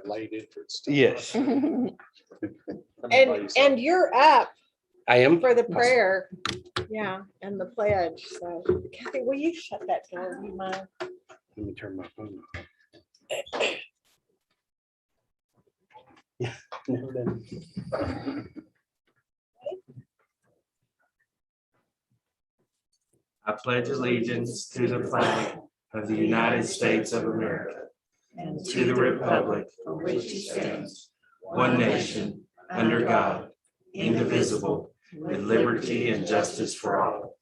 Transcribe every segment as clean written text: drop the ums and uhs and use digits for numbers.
Related for stuff. Yes, And you're up I am. for the prayer. Yeah, and the pledge. So Kathy, will you shut that door? You mind? Let me turn my phone off. Yeah, never done. I pledge allegiance to the flag of the United States of America and to the republic for which it stands, one nation, under God, indivisible, with liberty and justice for all.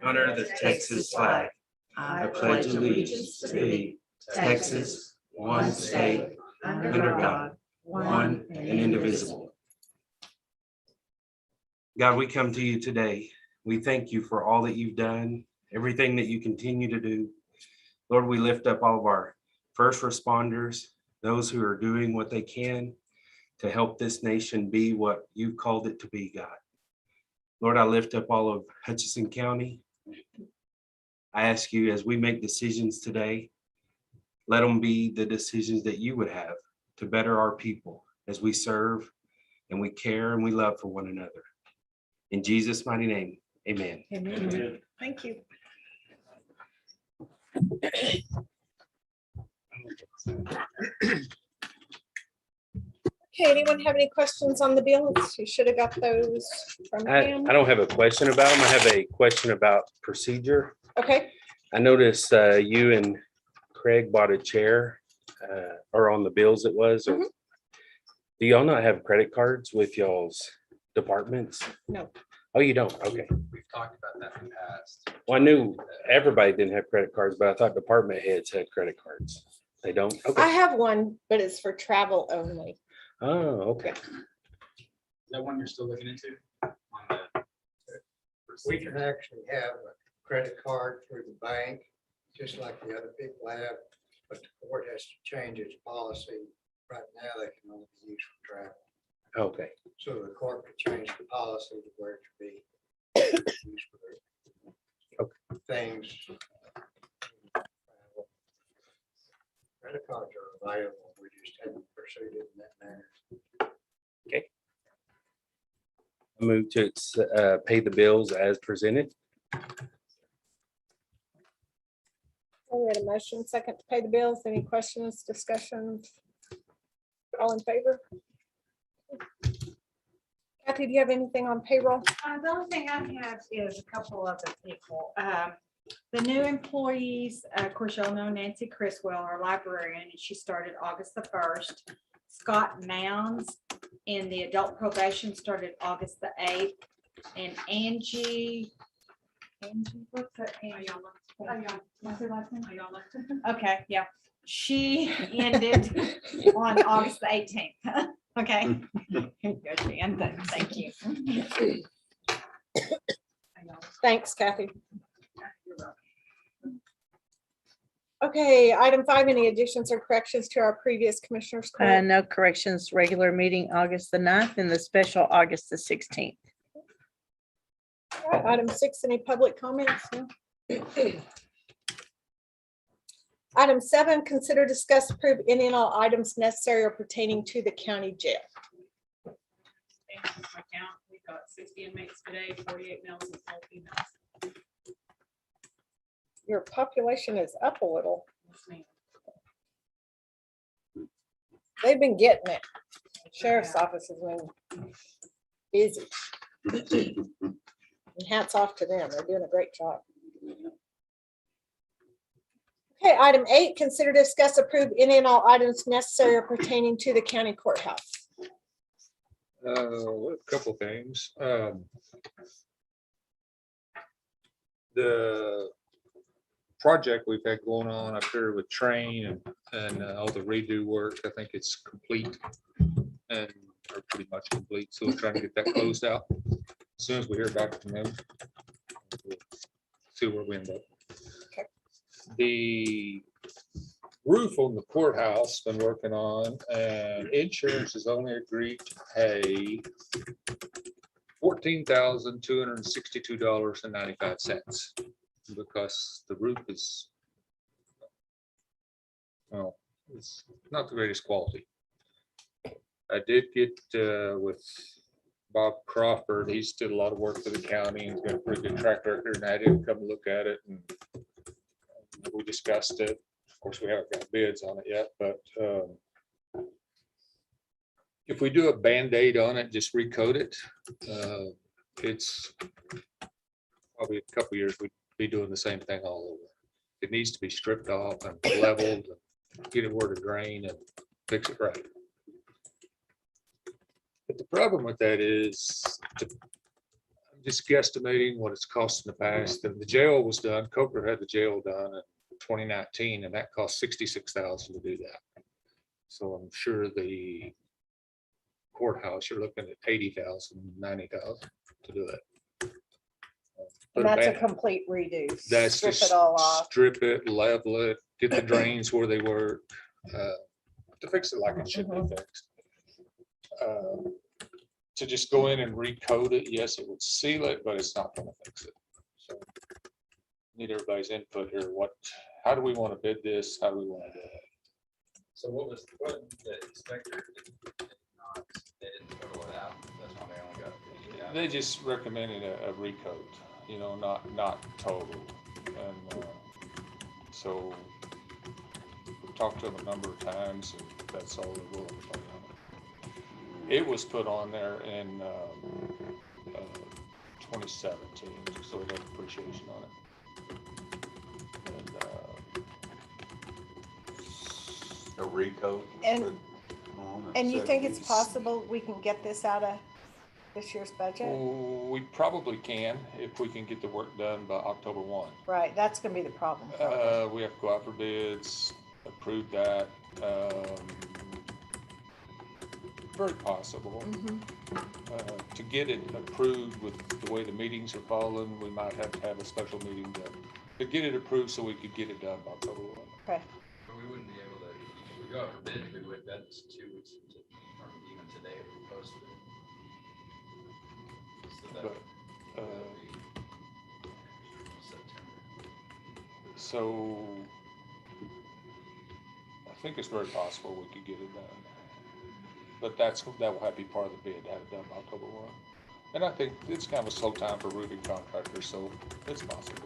Honor the Texas flag. I pledge allegiance to thee, Texas, one state, under God, one and indivisible. God, we come to you today. We thank you for all that you've done, everything that you continue to do. Lord, we lift up all of our first responders, those who are doing what they can to help this nation be what you called it to be, God. Lord, I lift up all of Hutchinson County. I ask you, as we make decisions today, let them be the decisions that you would have to better our people as we serve and we care and we love for one another. In Jesus' mighty name, amen. Amen. Thank you. Okay, anyone have any questions on the bills? You should have got those from I him. don't have a question about them. I have a question about procedure. Okay, I noticed you and Craig bought a chair, or on the bills it was. Or, do y'all not have credit cards with y'all's departments? no. Oh, you don't? Okay. We've talked about that in the past. Well, I knew everybody didn't have credit cards, but I thought department heads had credit cards. They don't? I Okay. have one, but it's for travel only. Oh, okay. Is that one you're still looking into? We can actually have a credit card through the bank, just like the other people have, but the court has to change its policy. Right now, they can only be used for travel. Okay. So the court could change the policy to where it could be used for things. Credit cards are available. We just haven't pursued it in that manner. I move to pay the bills as presented. We had a motion second to pay the bills. Any questions, discussions? All in favor? Kathy, do you have anything on payroll? The only thing I have is a couple of the people. The new employees, of course, y'all know Nancy Criswell, our librarian, and she started August the 1st. Scott Mounds in the adult probation started August the 8th. And Angie, what's her? What's her last name? Okay, yeah. She ended on August the 18th. Okay. Good, Jan, thank you. Thanks, Kathy. Okay, item 5, any additions or corrections to our previous commissioners? court? No corrections, regular meeting August the 9th and the special August the 16th. All right, item 6, any public comments? No? Item 7, consider, discuss, approve any and all items necessary or pertaining to the county jail. We've got 60 inmates today, 48 males and 12 females. Your population is up a little. They've been getting it. Sheriff's office has been busy. And hats off to them. They're doing a great job. Okay, item 8, consider, discuss, approve any and all items necessary or pertaining to the county courthouse. A couple things. The project we've had going on up here with train and all the redo work, I think it's complete and are pretty much complete. So we're trying to get that closed out. As soon as we hear back from them, we'll see where we end up. Okay. The roof on the courthouse been working on, and insurance has only agreed to pay $14,262.95 because the roof is, well, it's not the greatest quality. I did get with Bob Crawford. He's did a lot of work for the county and he's got a pretty good track record, and I did come look at it and we discussed it. Of course, we haven't got bids on it yet, but if we do a Band-Aid on it, just recoat it, it's probably a couple years, we'd be doing the same thing all over. It needs to be stripped off and leveled, and get it where to drain and fix it right. But the problem with that is, I'm just guesstimating what it's cost in the past. And the jail was done, Coker had the jail done in 2019, and that cost $66,000 to do that. So I'm sure the courthouse, you're looking at $80,000, $90,000 to do it. And that's a complete redo. That's Strip just it all off. strip it, level it, get the drains where they were, to fix it like it should be fixed. To just go in and recoat it, yes, it would seal it, but it's not gonna fix it. So need everybody's input here. How do we want to bid this? How do we want to do it? So what the inspector did not, they didn't total it out, that's why they only got 50 out. They just recommended a recoat, not total. And so we talked to them a number of times, and that's all they're willing to put on it. It was put on there in 2017, so we have appreciation on it. And A recoat. And you think it's possible we can get this out of this year's budget? we probably can, if we can get the work done by October 1. Right, that's gonna be the problem. probably. We have to go out for bids, approve that. Very possible. To get it approved with the way the meetings are falling, we might have to have a special meeting to get it approved so we could get it done by October 1. Okay, But we wouldn't be able to, if we go out for bid, we would, that's 2 weeks from even today if we posted it. So that But, would be September. So I think it's very possible we could get it done. But that will have to be part of the bid, to have it done by October 1. And I think it's kind of a slow time for roofing contractors, so it's possible.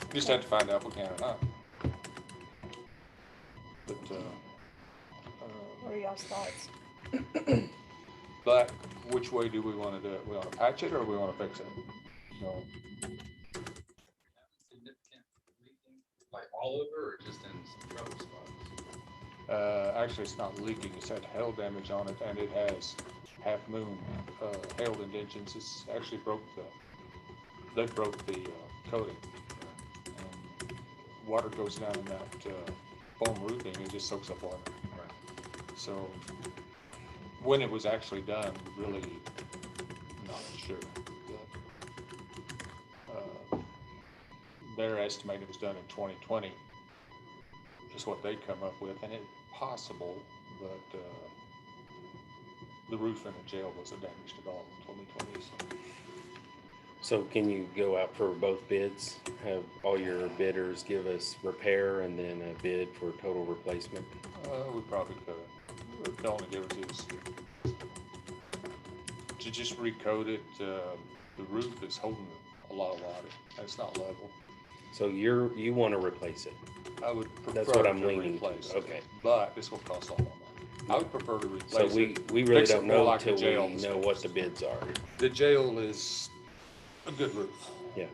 We just have to find out if we can or not. But, what are y'all's thoughts? but which way do we want to do it? We want to patch it or we want to fix it? No. Significant leaking, like all over or just in some trouble spots? Actually, it's not leaking. It's had hail damage on it, and it has half moon hail indentions. It's actually broke the coating. And water goes down in that foam roofing, it just soaks up water. So when it was actually done, really not sure. Their estimate it was done in 2020 is what they come up with, and it's possible that the roof in the jail wasn't damaged at all in 2020. So can you go out for both bids? Have all your bidders give us repair and then a bid for total replacement? We probably could. The only difference is to just recoat it. The roof is holding a lot of water. It's not level. So you want to replace it? I would prefer That's what I'm to leaning to. replace it, Okay. But this will cost a lot more money. I would prefer to So replace it. we really fix it don't more know like the until jail we was know fixed. what the bids are. The jail is a good roof, Yeah.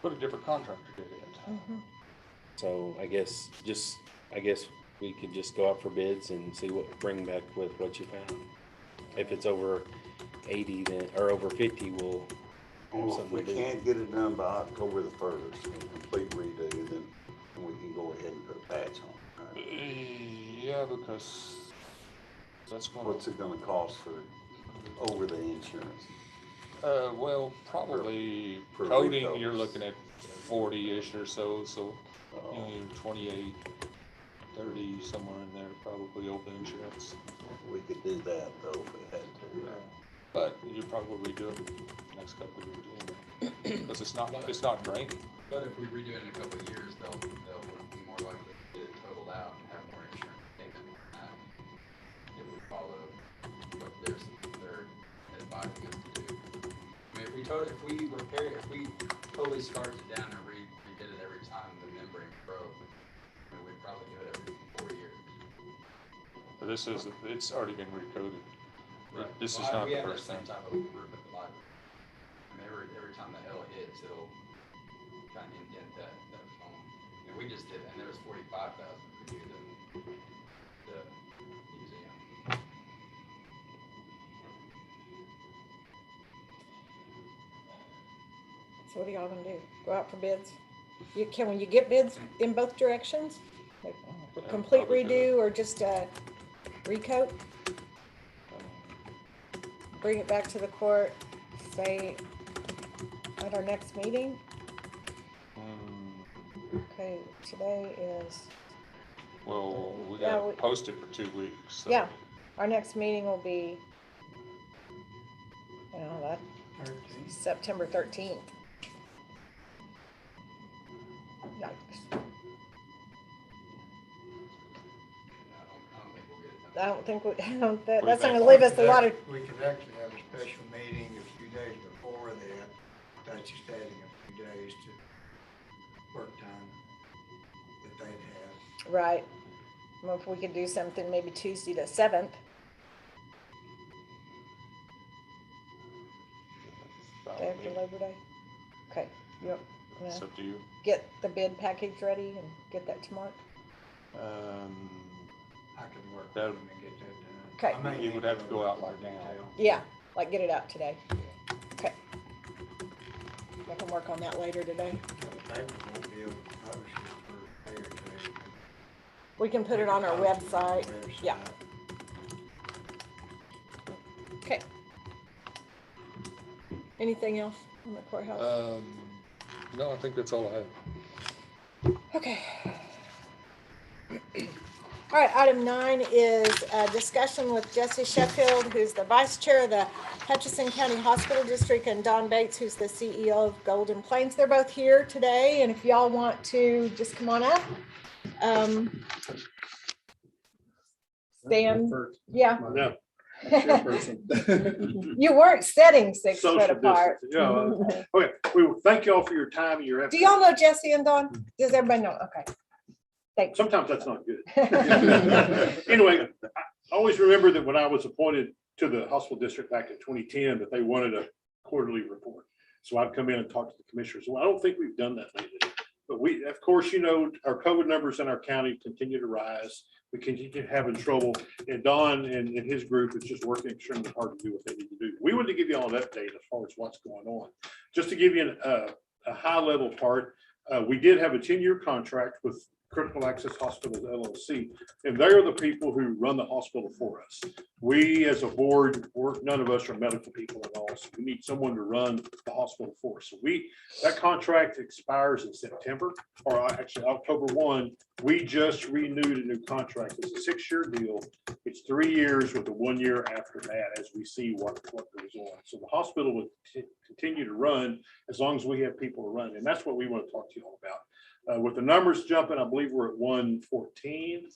but a different contractor did it. So I guess we could just go out for bids and see bring back with what you found. If it's over 80 then, or over 50, we'll have Well, if something we to do. can't get it done by October the 1st, a complete redo, then we can go ahead and put a patch on it. Right? Yeah, because that's gonna. What's it gonna cost for over the insurance? Well, probably For coating, recoats. you're looking at 40-ish or so, Oh, you're 28, 30, somewhere in there, probably open insurance. we could do that though if we had to. Right? But you probably do it next couple of years anyway, because it's not draining. But if we redo it in a couple of years, they'll be more likely to get it totaled out and have more insurance. 45 we have to do. I mean, if we repair, if we totally scarred it down and redid it every time the membrane broke, I mean, we'd probably do it every 4 years. But this is, it's already been recoded. This is Well, not we the have first same thing. type of roof at the library. And every time the hail hits, it'll kind of indent that foam. And we just did, and there was 45,000 to do the museum. So what are y'all gonna do? Go out for bids? When you get bids in both directions? Like, Yeah, complete probably redo or just a recoat? Bring it back to the court, say at our next meeting? Okay, today is, Well, we Yeah, got we- to post it for 2 weeks. so- yeah, our next meeting will be, that 13. September 13th. Yikes. I don't think we'll get it done. I don't think, that's not think? gonna leave us a lot of, We could actually have a special meeting a few days before that. That's just adding a few days to work time that they'd have. right. Well, if we could do something maybe Tuesday the 7th. Day after Labor Day. Okay, yep. It's up to you. Get the bid package ready and get that to Mark. I can work with That- them and get that done. Okay. I may It would need have to go out more like now. detail. Yeah, like get it out today. Okay. I can work on that later today. The paper won't be able to publish it for fair trade. We can put it on our website. Yeah. Okay. Anything else in the courthouse? No, I think that's all I have. Okay. All right, item 9 is a discussion with Jesse Sheffield, who's the vice chair of the Hutchinson County Hospital District, and Don Bates, who's the CEO of Golden Plains. They're both here today, and if y'all want to just come on up. Stand, yeah. No. You weren't sitting 6 foot Social apart. distance, yeah. Okay, we thank you all for your time and your effort. Do y'all know Jesse and Don? Does everybody know? Okay. Thanks. Sometimes that's not good. Anyway, I always remember that when I was appointed to the hospital district back in 2010, that they wanted a quarterly report. So I'd come in and talk to the commissioners. Well, I don't think we've done that lately. But we, of course, our COVID numbers in our county continue to rise. We continue having trouble. And Don and his group is just working extremely hard to do what they need to do. We wanted to give you all an update as far as what's going on. Just to give you a high level part, we did have a 10-year contract with Critical Access Hospitals LLC, and they are the people who run the hospital for us. We as a board, none of us are medical people at all, so we need someone to run the hospital for us. So that contract expires in September, or actually October 1. We just renewed a new contract. It's a 6-year deal. It's 3 years with a 1 year after that as we see what goes on. So the hospital will continue to run as long as we have people to run, and that's what we want to talk to you all about. With the numbers jumping, I believe we're at 114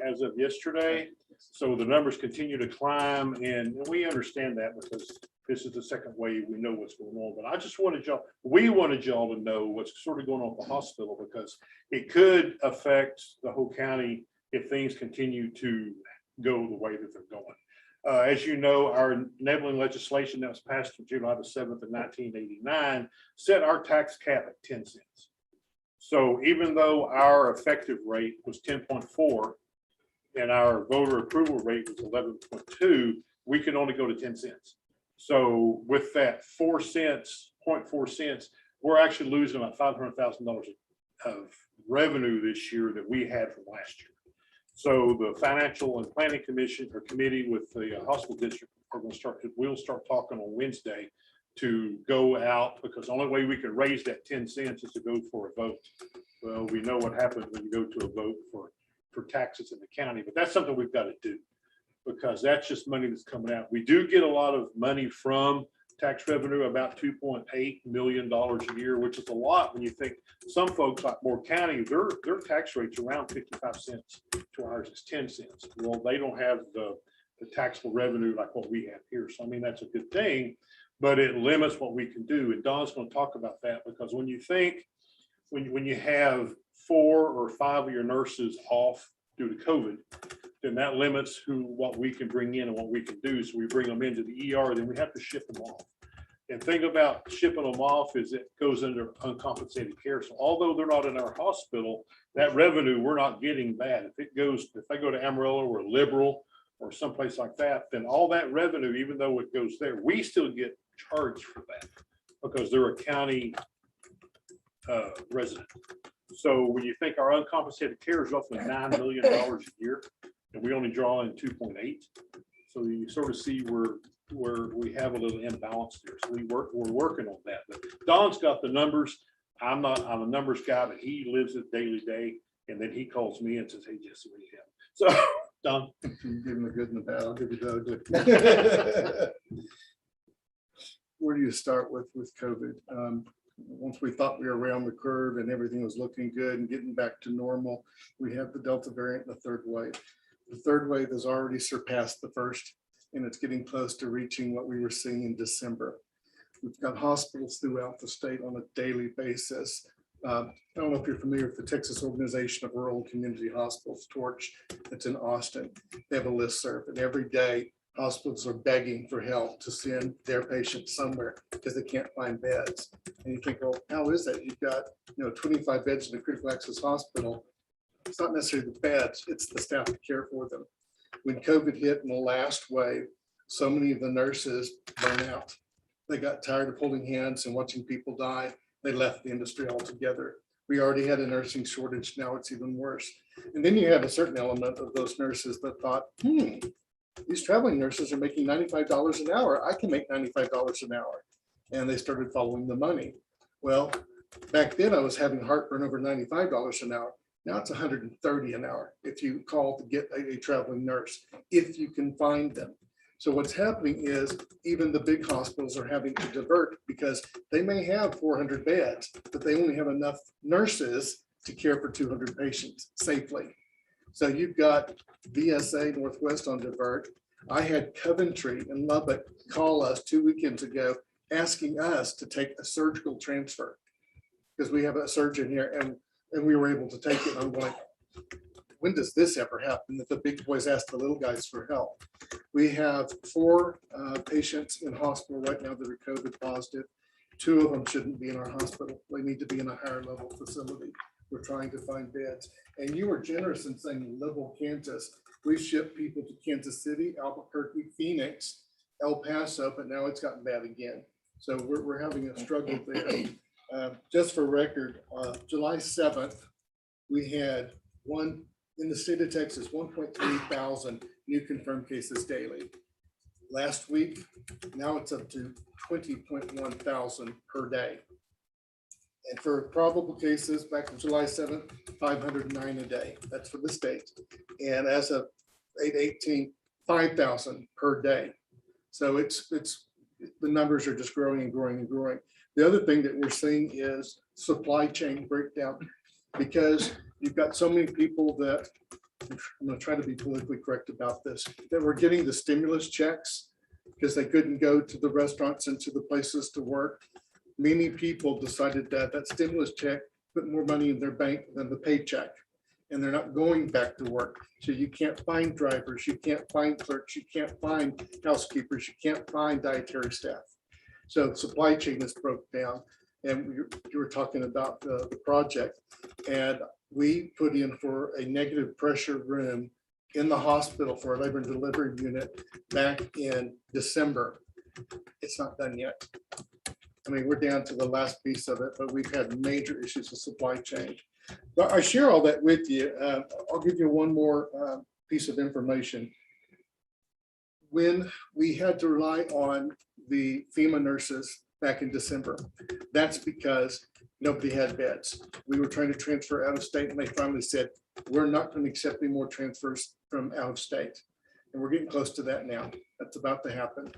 as of yesterday. So the numbers continue to climb, and we understand that because this is the second wave. We know what's going on. But I just we wanted y'all to know what's sort of going on at the hospital, because it could affect the whole county if things continue to go the way that they're going. As you know, our enabling legislation that was passed on July the 7th of 1989 set our tax cap at 10 cents. So even though our effective rate was 10.4 and our voter approval rate was 11.2, we can only go to 10 cents. So with that 0.4 cents, we're actually losing about $500,000 of revenue this year that we had from last year. So the Financial and Planning Commission or committee with the hospital district we'll start talking on Wednesday to go out, because the only way we can raise that 10 cents is to go for a vote. Well, we know what happens when you go to a vote for taxes in the county, but that's something we've got to do, because that's just money that's coming out. We do get a lot of money from tax revenue, about $2.8 million a year, which is a lot when you think some folks like Moore County, their tax rate's around 55 cents to ours is 10 cents. Well, they don't have the the taxable revenue like what we have here. So I mean, that's a good thing, but it limits what we can do. And Don's going to talk about that, because when you think, when you have 4 or 5 of your nurses off due to COVID, then that limits what we can bring in and what we can do. So we bring them into the ER, then we have to ship them off. And thing about shipping them off is it goes under uncompensated care. So although they're not in our hospital, that revenue we're not getting back. If they go to Amarillo or Liberal or someplace like that, then all that revenue, even though it goes there, we still get charged for that because they're a county resident. So when you think our uncompensated care is roughly $9 million a year, and we only draw in 2.8, so you sort of see where we have a little imbalance there. So we're working on that. But Don's got the numbers. I'm a numbers guy, but he lives it daily day. And then he calls me and says, "Hey, Jesse, what do you have?" So Don, You give him the good and the bad. I'll give you the ugly. Where do you start with COVID? Once we thought we were around the curve and everything was looking good and getting back to normal, we have the Delta variant, the third wave. The third wave has already surpassed the first, and it's getting close to reaching what we were seeing in December. We've got hospitals throughout the state on a daily basis. I don't know if you're familiar with the Texas Organization of Rural and Community Hospitals, TORCH. It's in Austin. They have a listserv, and every day hospitals are begging for help to send their patients somewhere because they can't find beds. And you think, well, how is that? You've got 25 beds in a critical access hospital. It's not necessarily the beds, it's the staff to care for them. When COVID hit in the last wave, so many of the nurses burned out. They got tired of holding hands and watching people die. They left the industry altogether. We already had a nursing shortage. Now it's even worse. And then you had a certain element of those nurses that thought, these traveling nurses are making $95 an hour. I can make $95 an hour. And they started following the money. Well, back then I was having heartburn over $95 an hour. Now it's $130 an hour if you call to get a traveling nurse, if you can find them. So what's happening is even the big hospitals are having to divert because they may have 400 beds, but they only have enough nurses to care for 200 patients safely. So you've got VSA Northwest on divert. I had Coventry and Lubbock call us 2 weekends ago asking us to take a surgical transfer because we have a surgeon here and we were able to take it. I'm going, when does this ever happen that the big boys ask the little guys for help? We have 4 patients in hospital right now that are COVID positive. 2 of them shouldn't be in our hospital. They need to be in a higher level facility. We're trying to find beds. And you were generous in saying Liberal, Kansas. We ship people to Kansas City, Albuquerque, Phoenix, El Paso, but now it's gotten bad again. So we're having a struggle there. Just for record, July 7th, we had in the state of Texas, 1.3 thousand new confirmed cases daily. Last week, now it's up to 20.1 thousand per day. And for probable cases back to July 7th, 509 a day. That's for the state. And as of 8/18, 5,000 per day. So it's the numbers are just growing and growing and growing. The other thing that we're seeing is supply chain breakdown because you've got so many people that, I'm going to try to be politically correct about this, that were getting the stimulus checks because they couldn't go to the restaurants and to the places to work. Many people decided that that stimulus check put more money in their bank than the paycheck, and they're not going back to work. So you can't find drivers, you can't find clerks, you can't find housekeepers, you can't find dietary staff. So the supply chain is broke down. And you were talking about the project, and we put in for a negative pressure room in the hospital for a labor and delivery unit back in December. It's not done yet. I mean, we're down to the last piece of it, but we've had major issues with supply chain. But I share all that with you. I'll give you one more piece of information. When we had to rely on the FEMA nurses back in December, that's because nobody had beds. We were trying to transfer out of state, and they finally said, we're not going to accept any more transfers from out of state. And we're getting close to that now. That's about to happen.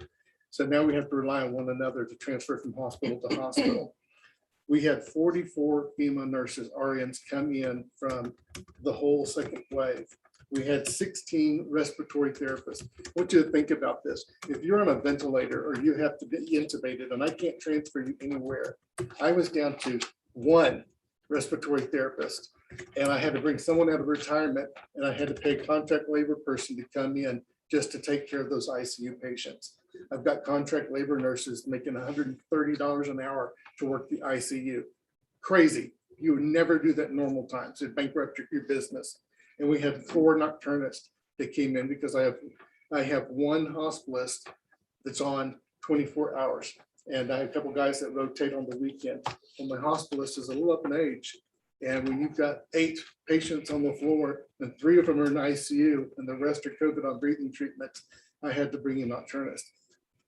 So now we have to rely on one another to transfer from hospital to hospital. We had 44 FEMA nurses, RNs, come in from the whole second wave. we had 16 respiratory therapists. I want you to think about this. If you're on a ventilator or you have to be intubated and I can't transfer you anywhere, I was down to 1 respiratory therapist. And I had to bring someone out of retirement and I had to pay a contract labor person to come in just to take care of those ICU patients. I've got contract labor nurses making $130 an hour to work the ICU. Crazy. You would never do that in normal times. It'd bankrupt your business. And we had 4 nocturnists that came in because I have 1 hospitalist that's on 24 hours. And I have a couple guys that rotate on the weekend. And my hospitalist is a little up in age. And when you've got 8 patients on the floor and 3 of them are in ICU and the rest are COVID on breathing treatments, I had to bring in nocturnists.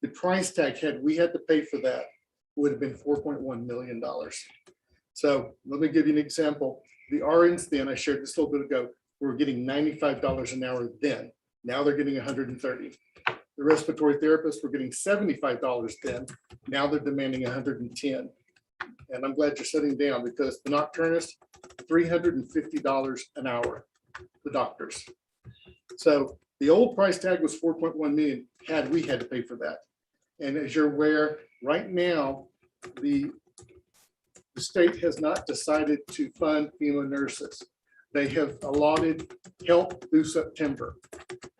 The price tag we had to pay for that would have been $4.1 million. So let me give you an example. The RNs then, I shared this a little bit ago, were getting $95 an hour then. Now they're getting $130. The respiratory therapists were getting $75 then. Now they're demanding $110. And I'm glad you're sitting down because the nocturnist, $350 an hour, the doctors. So the old price tag was 4.1 million we had to pay for that. And as you're aware, right now, the state has not decided to fund FEMA nurses. They have allotted help through September.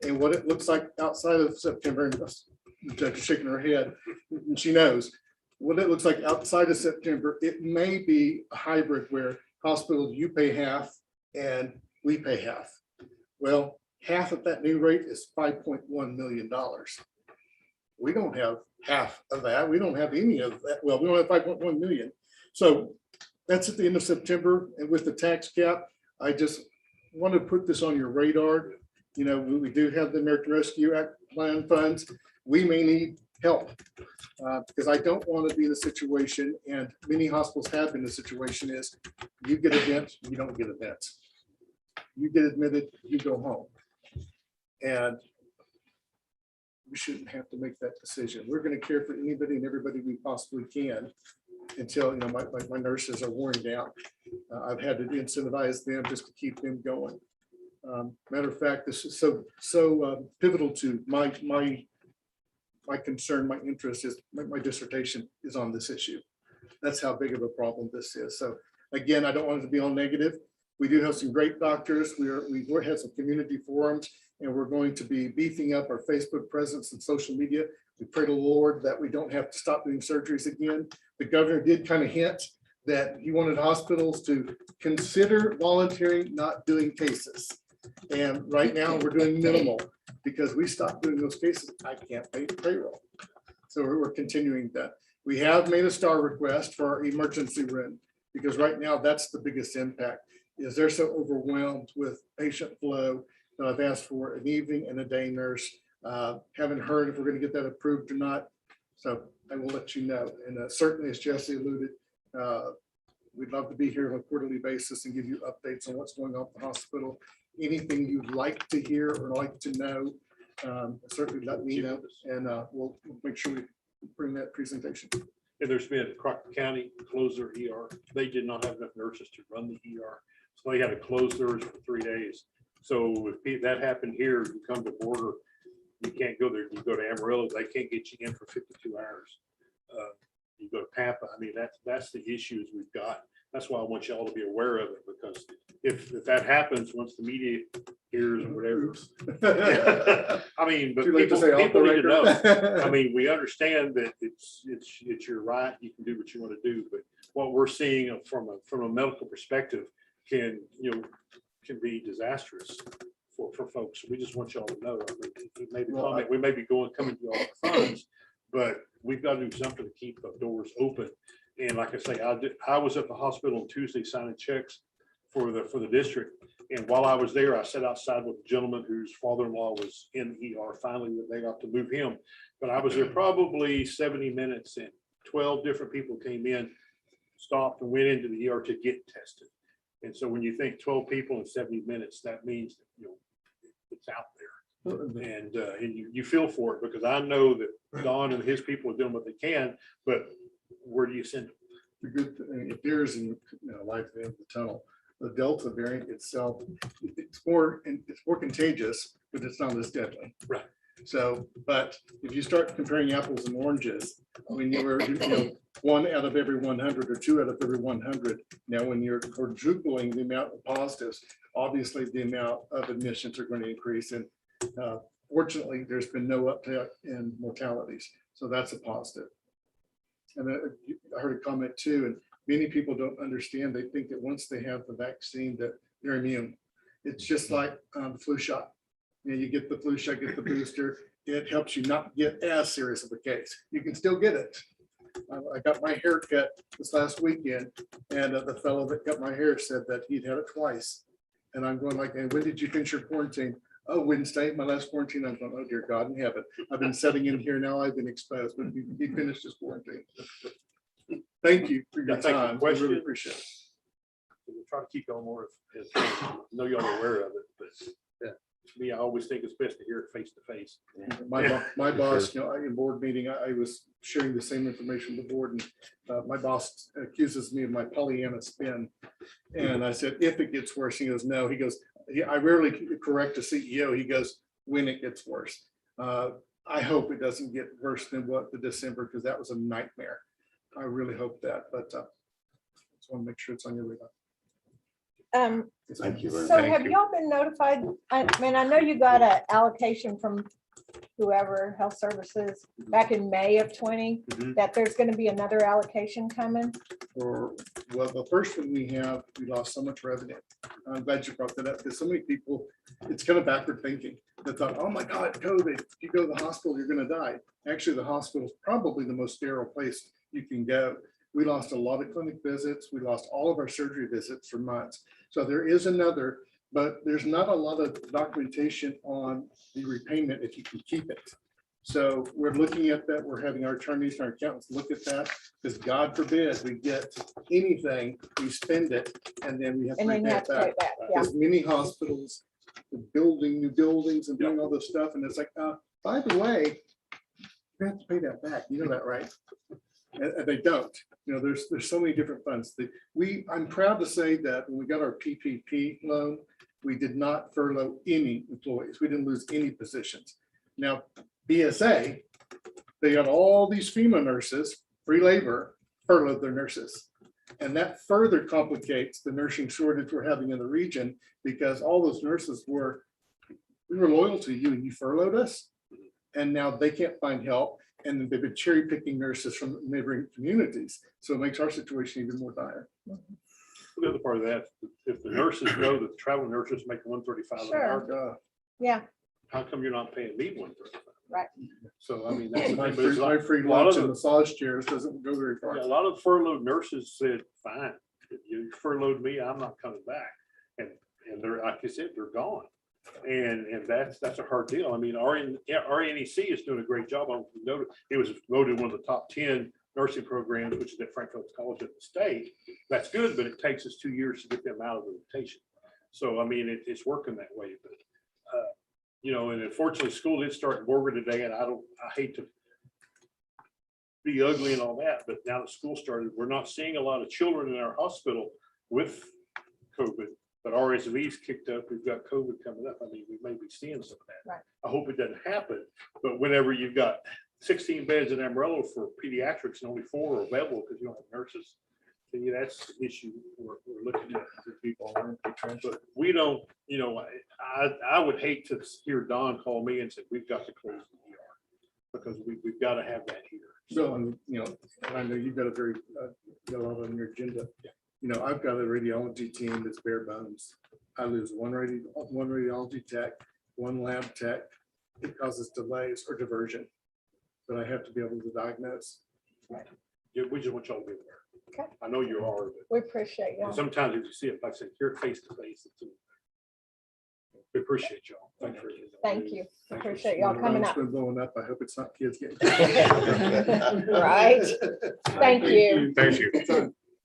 And what it looks like outside of September, and the judge is shaking her head, and she knows, what it looks like outside of September, it may be a hybrid where hospitals, you pay half and we pay half. Well, half of that new rate is $5.1 million. We don't have half of that. We don't have any of that. Well, we don't have 5.1 million. So that's at the end of September. And with the tax cap, I just want to put this on your radar. You know, we do have the American Rescue Act plan funds. We may need help because I don't want to be in a situation, and many hospitals have been in a situation, is you get events, you don't get events. You get admitted, you go home. And we shouldn't have to make that decision. We're going to care for anybody and everybody we possibly can until, you know, my nurses are worn down. I've had to incentivize them just to keep them going. Matter of fact, this is so pivotal to my concern, my interest is my dissertation is on this issue. That's how big of a problem this is. So again, I don't want it to be all negative. We do have some great doctors. We have some community forums, and we're going to be beefing up our Facebook presence and social media. We pray to the Lord that we don't have to stop doing surgeries again. The governor did kind of hint that he wanted hospitals to consider volunteering not doing cases. And right now we're doing minimal because we stopped doing those cases. I can't pay the payroll. So we're continuing that. We have made a STAR request for our emergency room because right now that's the biggest impact. Is they're so overwhelmed with patient flow that I've asked for an evening and a day nurse. Haven't heard if we're going to get that approved or not. So I will let you know. And certainly, as Jesse alluded, we'd love to be here on a quarterly basis and give you updates on what's going on at the hospital. Anything you'd like to hear or like to know, certainly let me know, and we'll make sure we bring that presentation. And there's been Crockett County close their ER. They did not have enough nurses to run the ER. So they had to close theirs for 3 days. So if that happened here, you come to Border, you can't go there. You go to Amarillo, they can't get you in for 52 hours. You go to Pampa. I mean, that's the issues we've got. That's why I want y'all to be aware of it, because if that happens, once the media hears or whatever. I mean, but people need to know. I mean, we understand that it's your right. You can do what you want to do, but what we're seeing from a medical perspective can be disastrous for folks. We just want y'all to know. I mean, we may be coming to all the funds, but we've got to do something to keep the doors open. And like I say, I was at the hospital on Tuesday signing checks for the district. And while I was there, I sat outside with a gentleman whose father-in-law was in the ER. Finally, they got to move him. But I was there probably 70 minutes, and 12 different people came in, stopped, and went into the ER to get tested. And so when you think 12 people in 70 minutes, that means that, it's out there. And you feel for it, because I know that Don and his people are doing what they can, but where do you send them? The good thing, if there's a light at the end of the tunnel, the Delta variant itself, it's more contagious, but it's not as deadly. Right. So, but if you start comparing apples and oranges, when you were, 1 out of every 100 or 2 out of every 100, now when you're quadrupling the amount of positives, obviously the amount of admissions are going to increase. And fortunately, there's been no uptick in mortalities. So that's a positive. And I heard a comment too, and many people don't understand. They think that once they have the vaccine that they're immune. It's just like the flu shot. You get the flu shot, get the booster. It helps you not get as serious of a case. You can still get it. I got my hair cut this last weekend, and the fellow that cut my hair said that he'd had it twice. And I'm going like, and when did you finish your quarantine? Oh, Wednesday, my last quarantine. I'm going, oh dear God in heaven. I've been sitting in here now. I've been exposed, but he finished his quarantine. Thank you for your Yeah, thank you. time. I Question? really appreciate it. We'll try to keep on more. I know y'all are aware of it, but yeah, to me, I always think it's best to hear it face to face. My boss, in board meeting, I was sharing the same information with the board, and my boss accuses me of my Pollyanna spin. And I said, if it gets worse, he goes, no. He goes, I rarely correct a CEO. He goes, when it gets worse. I hope it doesn't get worse than what the December, because that was a nightmare. I really hope that, but just want to make sure it's on your radar. Thank you very So much. have y'all been notified? I mean, I know you got an allocation from whoever, Health Services, back in May of 20, that there's going to be another allocation coming. Well, the first one we lost so much revenue. I'm glad you brought that up, because so many people, it's kind of backward thinking. They thought, oh my God, COVID, if you go to the hospital, you're going to die. Actually, the hospital is probably the most sterile place you can go. We lost a lot of clinic visits. We lost all of our surgery visits for months. So there is another, but there's not a lot of documentation on the repayment if you can keep it. So we're looking at that. We're having our attorneys and our accountants look at that, because God forbid we get anything, we spend it, and then we have to And then you repay have it to pay back. it back. Yeah. There's many hospitals building new buildings and doing all this stuff. And it's like, by the way, you have to pay that back. You know that, right? And they don't. There's so many different funds. I'm proud to say that when we got our PPP loan, we did not furlough any employees. We didn't lose any positions. Now, BSA, they got all these FEMA nurses, free labor, furloughed their nurses. And that further complicates the nursing shortage we're having in the region, because all those nurses we were loyal to you and you furloughed us. And now they can't find help. And they've been cherry picking nurses from neighboring communities. So it makes our situation even more dire. The other part of that, if the nurses know that the travel nurses make $135 an hour, Yeah, how come you're not paying me $135? right. So, I mean, that's the My thing, but it's free, like, my free a lot lunch of and the- massage chairs doesn't go very far. yeah, a lot of the furloughed nurses said, fine, if you furloughed me, I'm not coming back. And they're, like I said, they're gone. And that's a hard deal. I mean, RNEC is doing a great job. It was voted one of the top 10 nursing programs, which is at Franklin College of the state. That's good, but it takes us 2 years to get them out of the rotation. So, I mean, it's working that way, but and unfortunately, school did start in Borger today, and I hate to be ugly and all that, but now that school started, we're not seeing a lot of children in our hospital with COVID, but RSV's kicked up. We've got COVID coming up. I mean, we may be seeing some of that. Right. I hope it doesn't happen, but whenever you've got 16 beds in Amarillo for pediatrics and only 4 are available because you don't have nurses, then that's the issue we're looking at. But we don't, I would hate to hear Don call me and say, we've got to close the ER, because we've got to have that here. So, and I know you've got got a lot on your agenda. I've got a radiology team that's bare bones. I lose one radiology tech, one lab tech. It causes delays or diversion, but I have to be able to diagnose. Yeah, we just want y'all to be aware. Okay. I know you are, We appreciate but y'all. sometimes if you see it, like I said, here face to face. We appreciate y'all. Thank you. Thank you. Appreciate y'all coming It's up. been blowing up. I hope it's not kids getting. Right. Thank you. Thank you.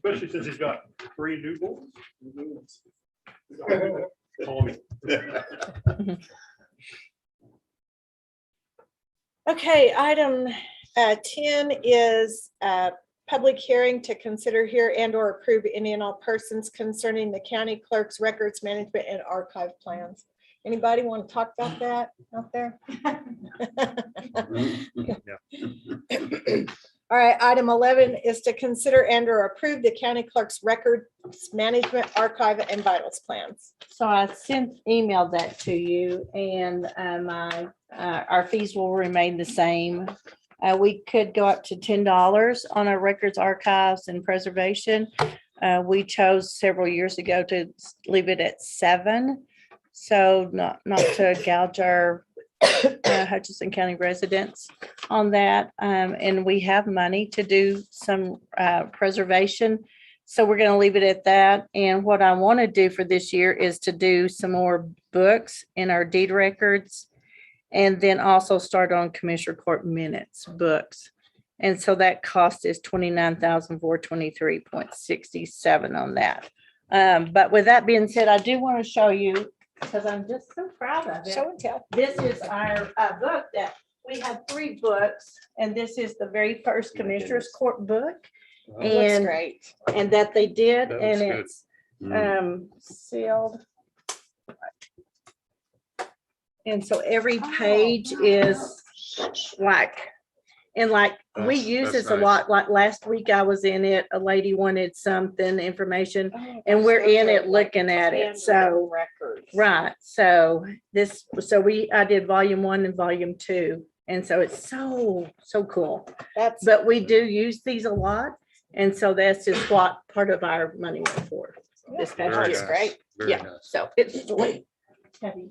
Especially since he's got 3 newborns. Call me. Okay, item 10 is public hearing to consider here and or approve any and all persons concerning the county clerk's records management and archive plans. Anybody want to talk about that out there? All right, item 11 is to consider and or approve the county clerk's records management, archive, and vitals plans. So I emailed that to you, and our fees will remain the same. We could go up to $10 on our records, archives, and preservation. We chose several years ago to leave it at $7. So not to gouge our Hutchinson County residents on that. And we have money to do some preservation. So we're going to leave it at that. And what I want to do for this year is to do some more books in our deed records, and then also start on Commissioner Court minutes books. And so that cost is $29,423.67 on that. But with that being said, I do want to show you, because I'm just so proud of it. Show and tell. This is our book that we have 3 books, and this is the very first Commissioner's Court book. It looks And, great. and that they did, That and looks good. it's sealed. And so every page is like, and like, we That's- use that's this a nice. lot. Like last week I was in it, a lady wanted something, information, Oh, and we're those in are it like looking at it. handwritten So, records. right. So I did volume 1 and volume 2. And so it's so cool. That's But we do use these a lot. And so that's just what part of our money went for this past Very year. nice, great. very Yeah, nice. so it's really heavy.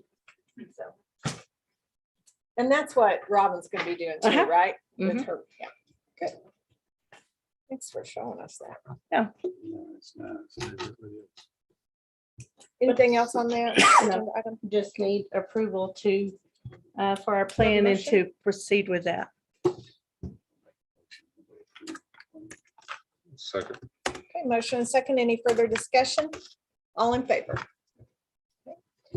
So, And that's what Robin's gonna be doing too, Uh-huh. right? With Mhm. her, yeah, good. Thanks for showing us that. It's nice. Anything else on that? No. agenda item? Just need approval to, for our plan and motion? to proceed with that. Second. Okay, motion and second. Any further discussion? All in favor?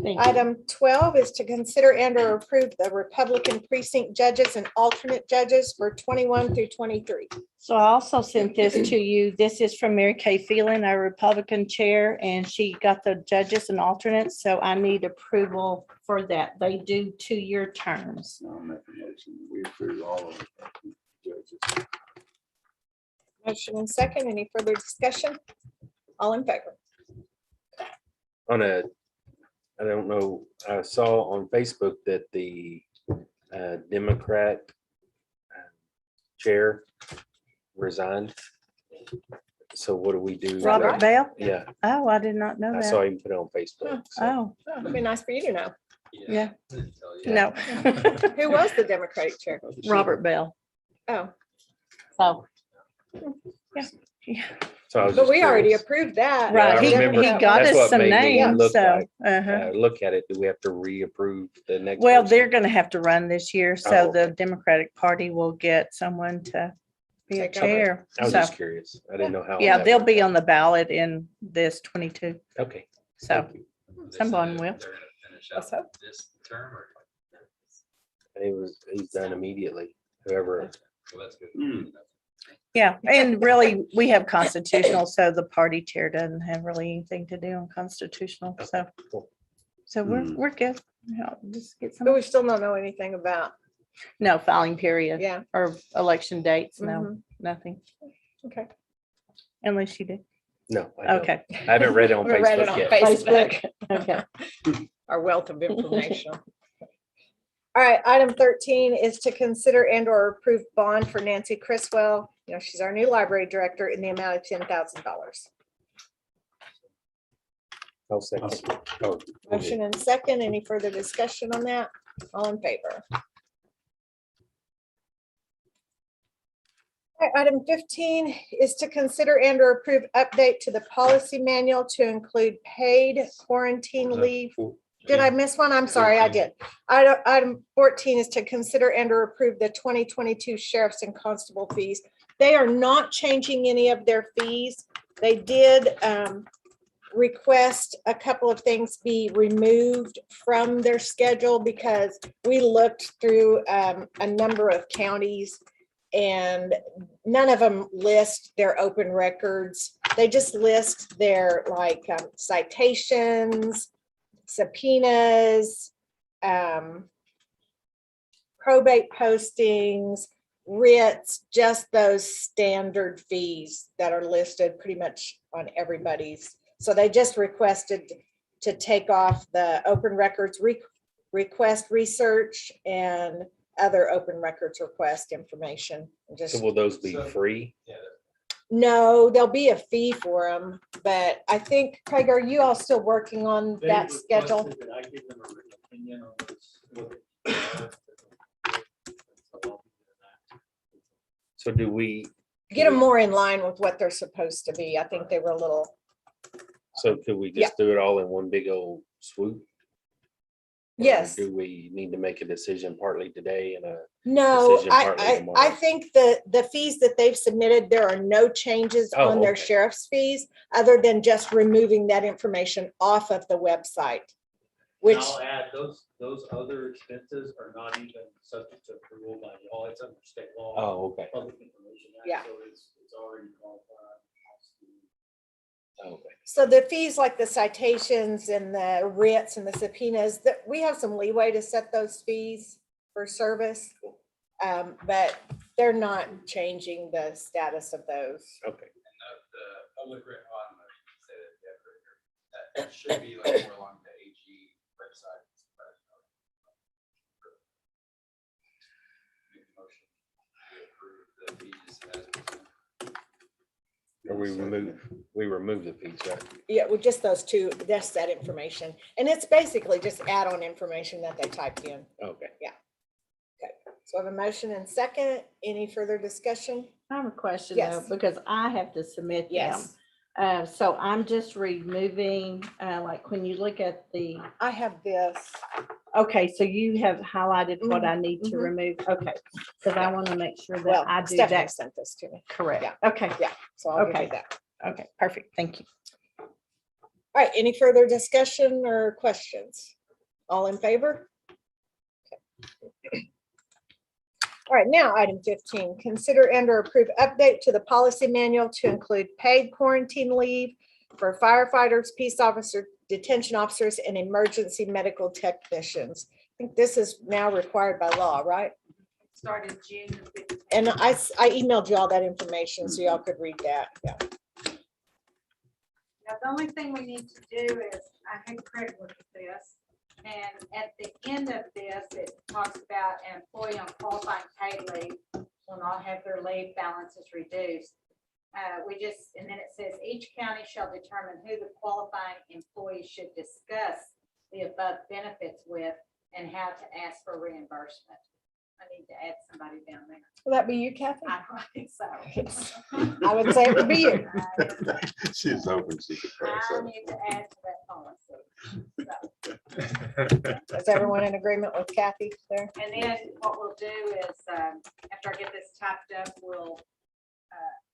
Thank you. Item 12 is to consider and or approve the Republican precinct judges and alternate judges for 21 through 23. So I also sent this to you. This is from Mary Kay Phelan, our Republican chair, and she got the judges and alternates. So I need approval for that. They do 2-year terms. I'll make a motion. We approve all of the judges. Motion and second. Any further discussion? All in favor? I don't know, I saw on Facebook that the Democrat chair resigned. So what do we do? Robert Bell? Yeah, Oh, I did not know I saw that. him put it on Facebook. so. Oh, Oh, it'd be nice for you to know. yeah. No. Who was the Democratic chair? Robert Bell. Oh, So. So I was but just we already curious. approved that. Right, I he remember got that's us what some made me names, look so. like, uh-huh. Look at it, do we have to reapprove the next? Well, person? they're gonna have to run this year, Oh, so the okay. Democratic Party will get someone to be a Take over. chair. I was So, just curious. I didn't know how. yeah, that they'll worked be out. on the ballot in this 22. Okay. So thank you. someone will. Let's hope. This term or? He's done immediately, whoever. Well, that's good. Hmm. Yeah, and really, we have constitutional, so the party chair doesn't have really anything to do on constitutional, so. Cool. So we're Hmm. good. Yeah, just get But we some, still don't know anything about, no filing period yeah. or election dates, no, Mhm. nothing, Okay. unless you did. No. I don't. Okay. I haven't read it on We read it Facebook on yet. Facebook. Okay. Our wealth of information. All right, item 13 is to consider and or approve bond for Nancy Criswell. You know, she's our new library director in the amount of $10,000. I'll second. Oh, Motion and second. Any further discussion on that? All in favor? All right, item 15 is to consider and or approve update to the policy manual to include paid quarantine leave. Did I miss one? I'm sorry, I did. Item 14 is to consider and or approve the 2022 sheriff's and constable fees. They are not changing any of their fees. They did request a couple of things be removed from their schedule because we looked through a number of counties and none of them list their open records. They just list their like citations, subpoenas, probate postings, writs, just those standard fees that are listed pretty much on everybody's. So they just requested to take off the open records request research and other open records request information. Just, So will those be free? no, there'll be a fee for them, but I think, Craig, are you all still working on that schedule? I give them a written opinion on what they are. So do we, Get them more in line with what they're supposed to be. I think they were a little, so could we just do it all in one big old swoop? Or yes. do we need to make a decision partly today and No, decision partly I tomorrow? think the fees that they've submitted, there are no changes Oh, on their okay. sheriff's fees other than just removing that information off of the website. And Which, I'll add, those other expenses are not even subject to approval by y'all. It's under state law. Oh, okay. Public Information Act. Yeah. So it's already qualified. Okay. so the fees like the citations and the writs and the subpoenas, that we have some leeway to set those fees for service. But they're not changing the status of those. Okay. And the public record on the, that should be like more along the AG website. Make a motion to approve the fees as presented. Or we remove the fees, right? Yeah, with just those two, that's that information. And it's basically just add-on information that they typed in. Okay. So I have a motion and second. Any further discussion? I have a question though, Yes. because I have to submit them. Yes, So I'm just removing, like when you look at the, I have this. okay, so you have highlighted what I need to Mhm. remove. Okay, because I want to make sure Well, that I do Stephanie that sent this to me. correct. Yeah. Okay, Yeah, so I'll give Okay. you that. okay, perfect. Thank you. All right, any further discussion or questions? All in favor? Okay. All right, now item 15, consider and/or approve update to the policy manual to include paid quarantine leave for firefighters, peace officers, detention officers, and emergency medical technicians. I think this is now required by law, right? Started June the 15th. And I emailed you all that information so y'all could read that. Yeah. Now, the only thing we need to do is, I had Craig look at this, and at the end of this, it talks about an employee on qualifying paid leave will not have their leave balances reduced. And then it says each county shall determine who the qualifying employee should discuss the above benefits with and how to ask for reimbursement. I need to add somebody down there. Will that be you, Kathy? I think so. I would say it would be you. She was hoping she could pass I that. need to add to that policy. Is everyone in agreement with Kathy there? And then what we'll do is, after I get this typed up, we'll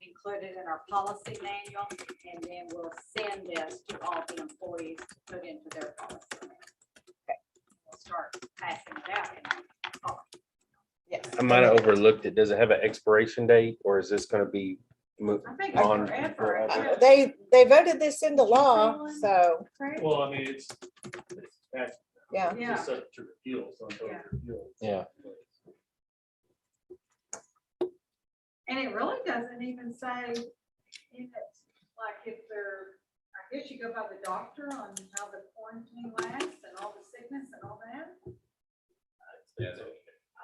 include it in our policy manual, and then we'll send this to all the employees to put into their policy. Okay. We'll start passing it out. Yes. I might have overlooked it. Does it have an expiration date or is this gonna be I think it's on? forever. They voted this into law, so, Correct? Well, I mean, it's that's yeah. Yeah. just subject to repeal, so until it's repealed. Yeah. And it really doesn't even say, if it's like if they're, I guess you go by the doctor on how the quarantine lasts and all the sickness and all that.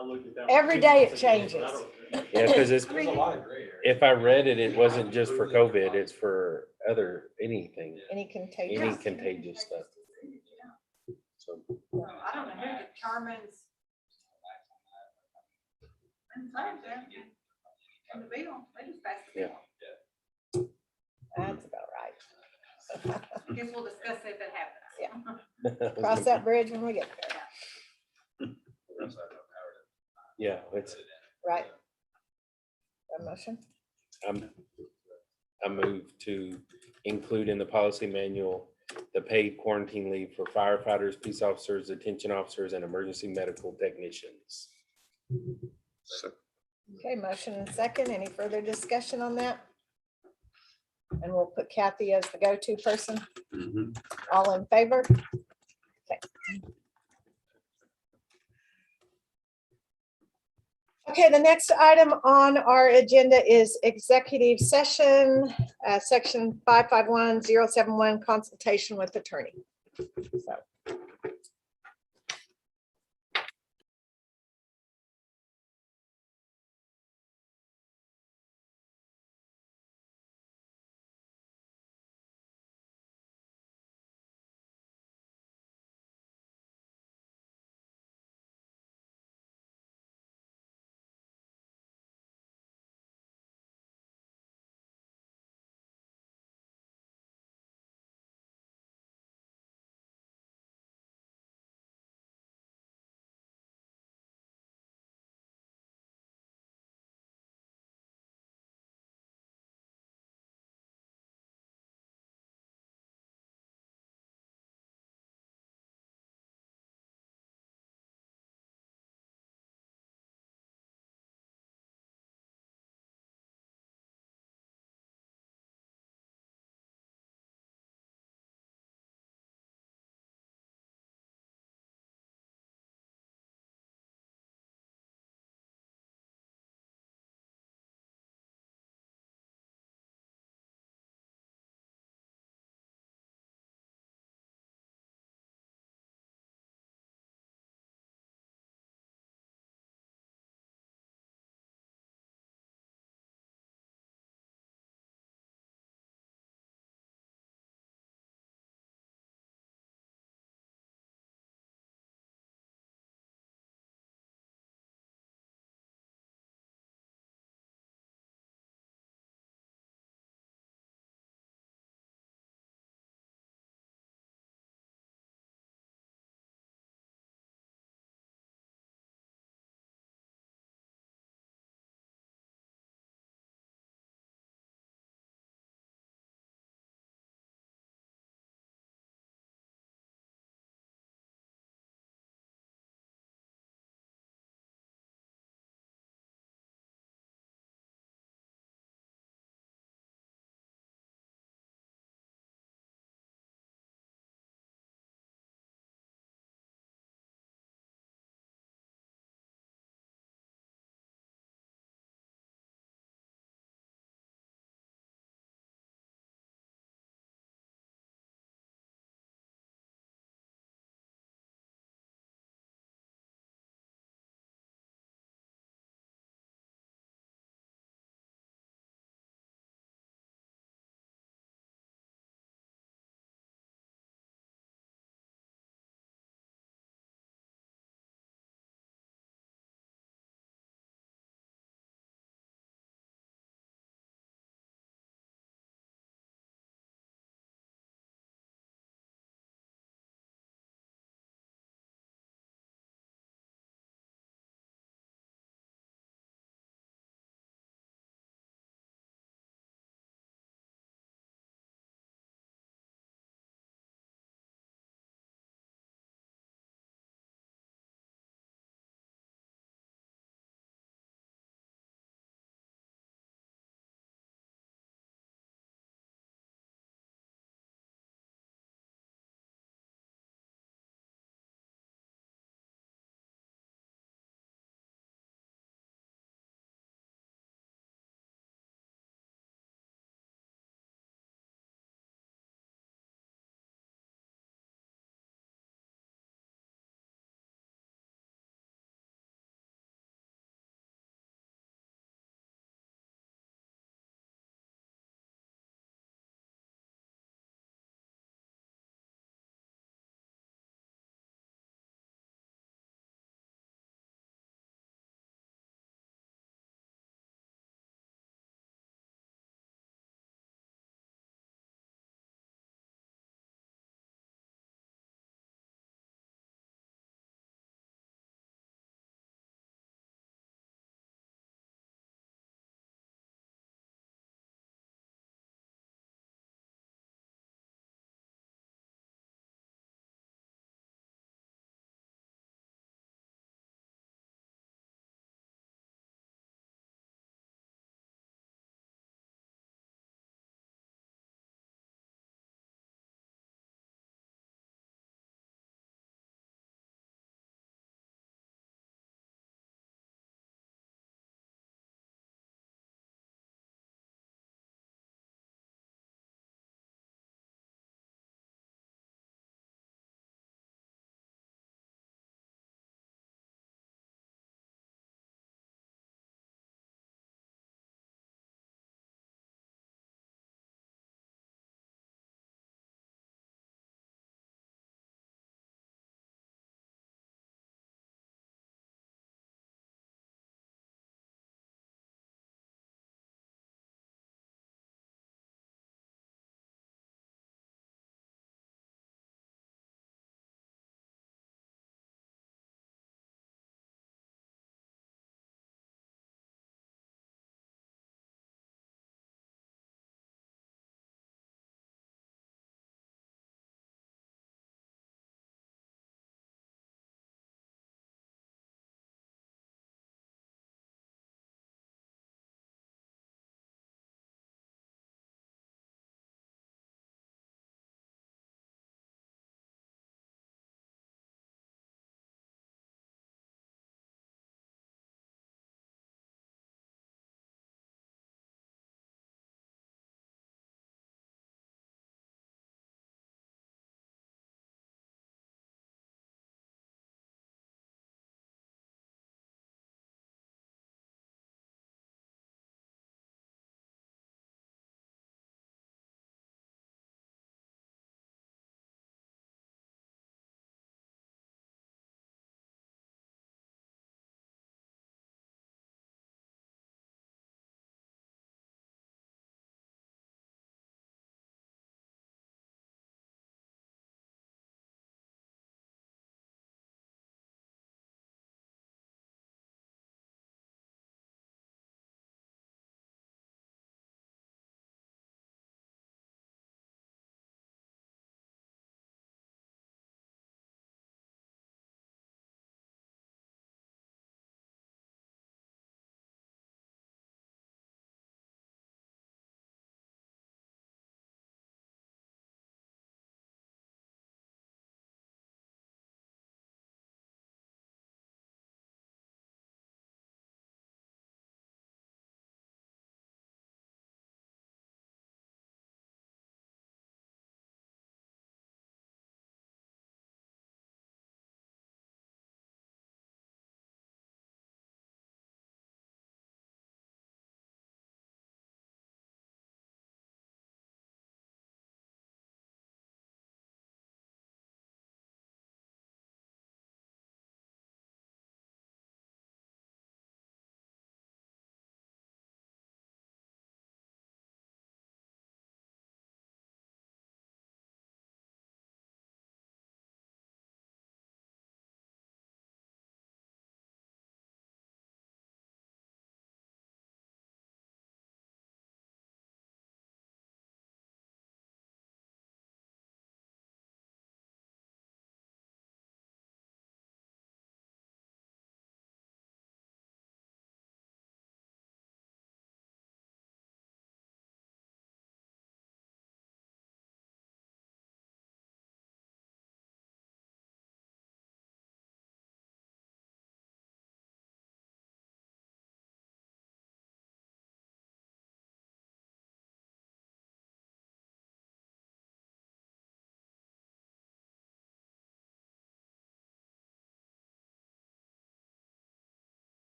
I looked at that. Every day it changes. Yeah, because it's, There's a lot of gray area. if I read it, it wasn't just for COVID, it's for anything, Any contagious. any contagious stuff. So, So I don't know who determines. And the bill, they just pass the bill. That's about right. I guess we'll discuss if it happens. Yeah. Cross that bridge when we get there, Yeah, it's, right? A motion? I move to include in the policy manual the paid quarantine leave for firefighters, peace officers, detention officers, and emergency medical technicians. Okay, motion and second. Any further discussion on that? And we'll put Kathy as the go-to person. Mhm. All in favor? Okay. Okay, the next item on our agenda is executive session, section 551071, consultation with attorney. So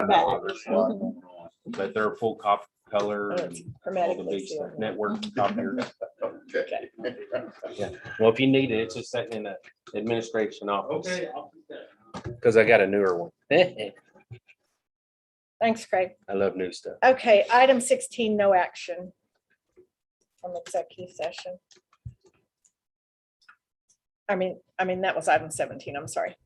back. There's a lot going on, but they're full copy color And and it's all the hermetically big stuff, sealed. network copier. Okay. Yeah. Well, if you need it, it's just sitting in the administration office, Okay, I'll put that. because I got a newer one. I Thanks, Craig. love new stuff. Okay, item 16, no action from executive session. I mean, that was item 17, I'm sorry.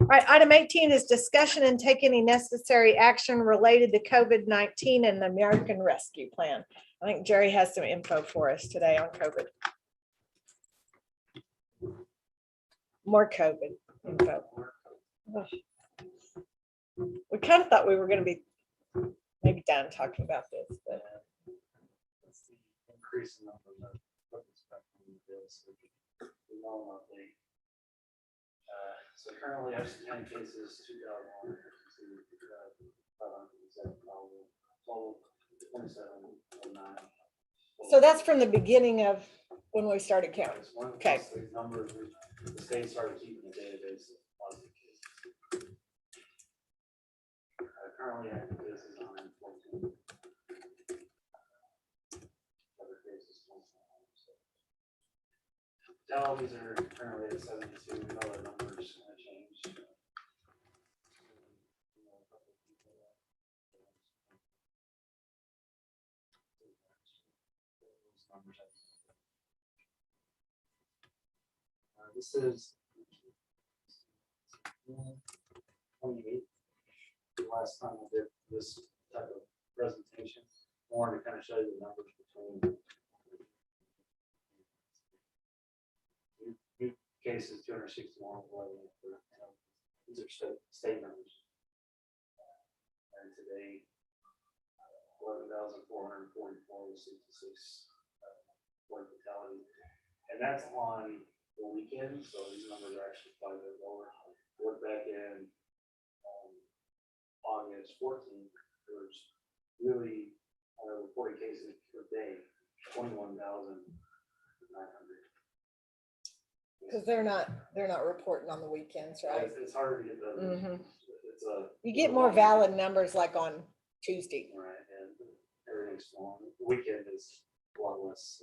All right, item 18 is discussion and take any necessary action related to COVID-19 and the American Rescue Plan. I think Jerry has some info for us today on COVID. More COVID info. Ugh. We kind of thought we were going to be maybe done talking about this, but That's the increase in number of equipment spectrum in the bills. Predominantly. So currently, Hutchinson County cases, 2,152, 507 probable, total 2709. so that's from the beginning of when we started counting. It's one of Okay. the numbers, the state started keeping a database of positive cases. Currently, active cases 114. Other cases 21. Fatalities are currently at 72. We know the numbers gonna change. This is 28. The last time I did this type of presentation, I wanted to kind of show you the numbers between new cases, 261. These are state numbers. And today, 11,444 with 66 fatality. And that's on the weekend, so these numbers are actually quite a bit lower. Look back in August 14th, there's really reported cases per day, 21,900. Because they're not reporting on the weekends, right? It's harder to get the. Mhm. It's a. You get more valid numbers like on Tuesday. Right, and everything's small. The weekend is a lot less.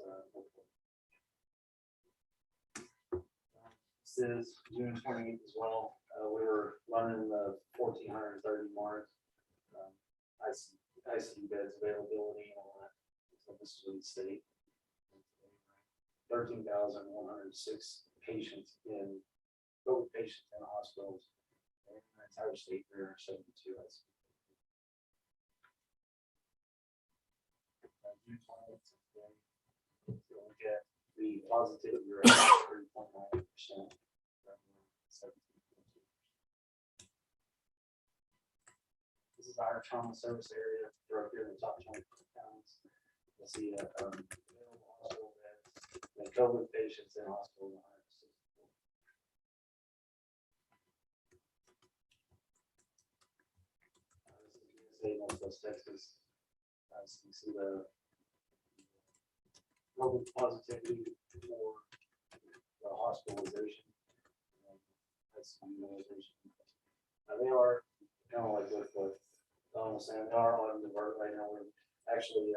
This is June 28th as well. We were running the 1,430 mark. ICU beds availability and all that. So this is in the state. 13,106 patients in COVID patients in hospitals. In the entire state, there are 72 ICU. June 28th, look at the positivity rate of 3.9%. This is our trauma service area. We're up here in the top 20 counties. You'll see available hospital beds, and COVID patients in hospital. This is Northwest Texas. As you can see the COVID positivity for the hospitalization. That's utilization. They are kind of like what Don was saying, they are on the divert right now. We're actually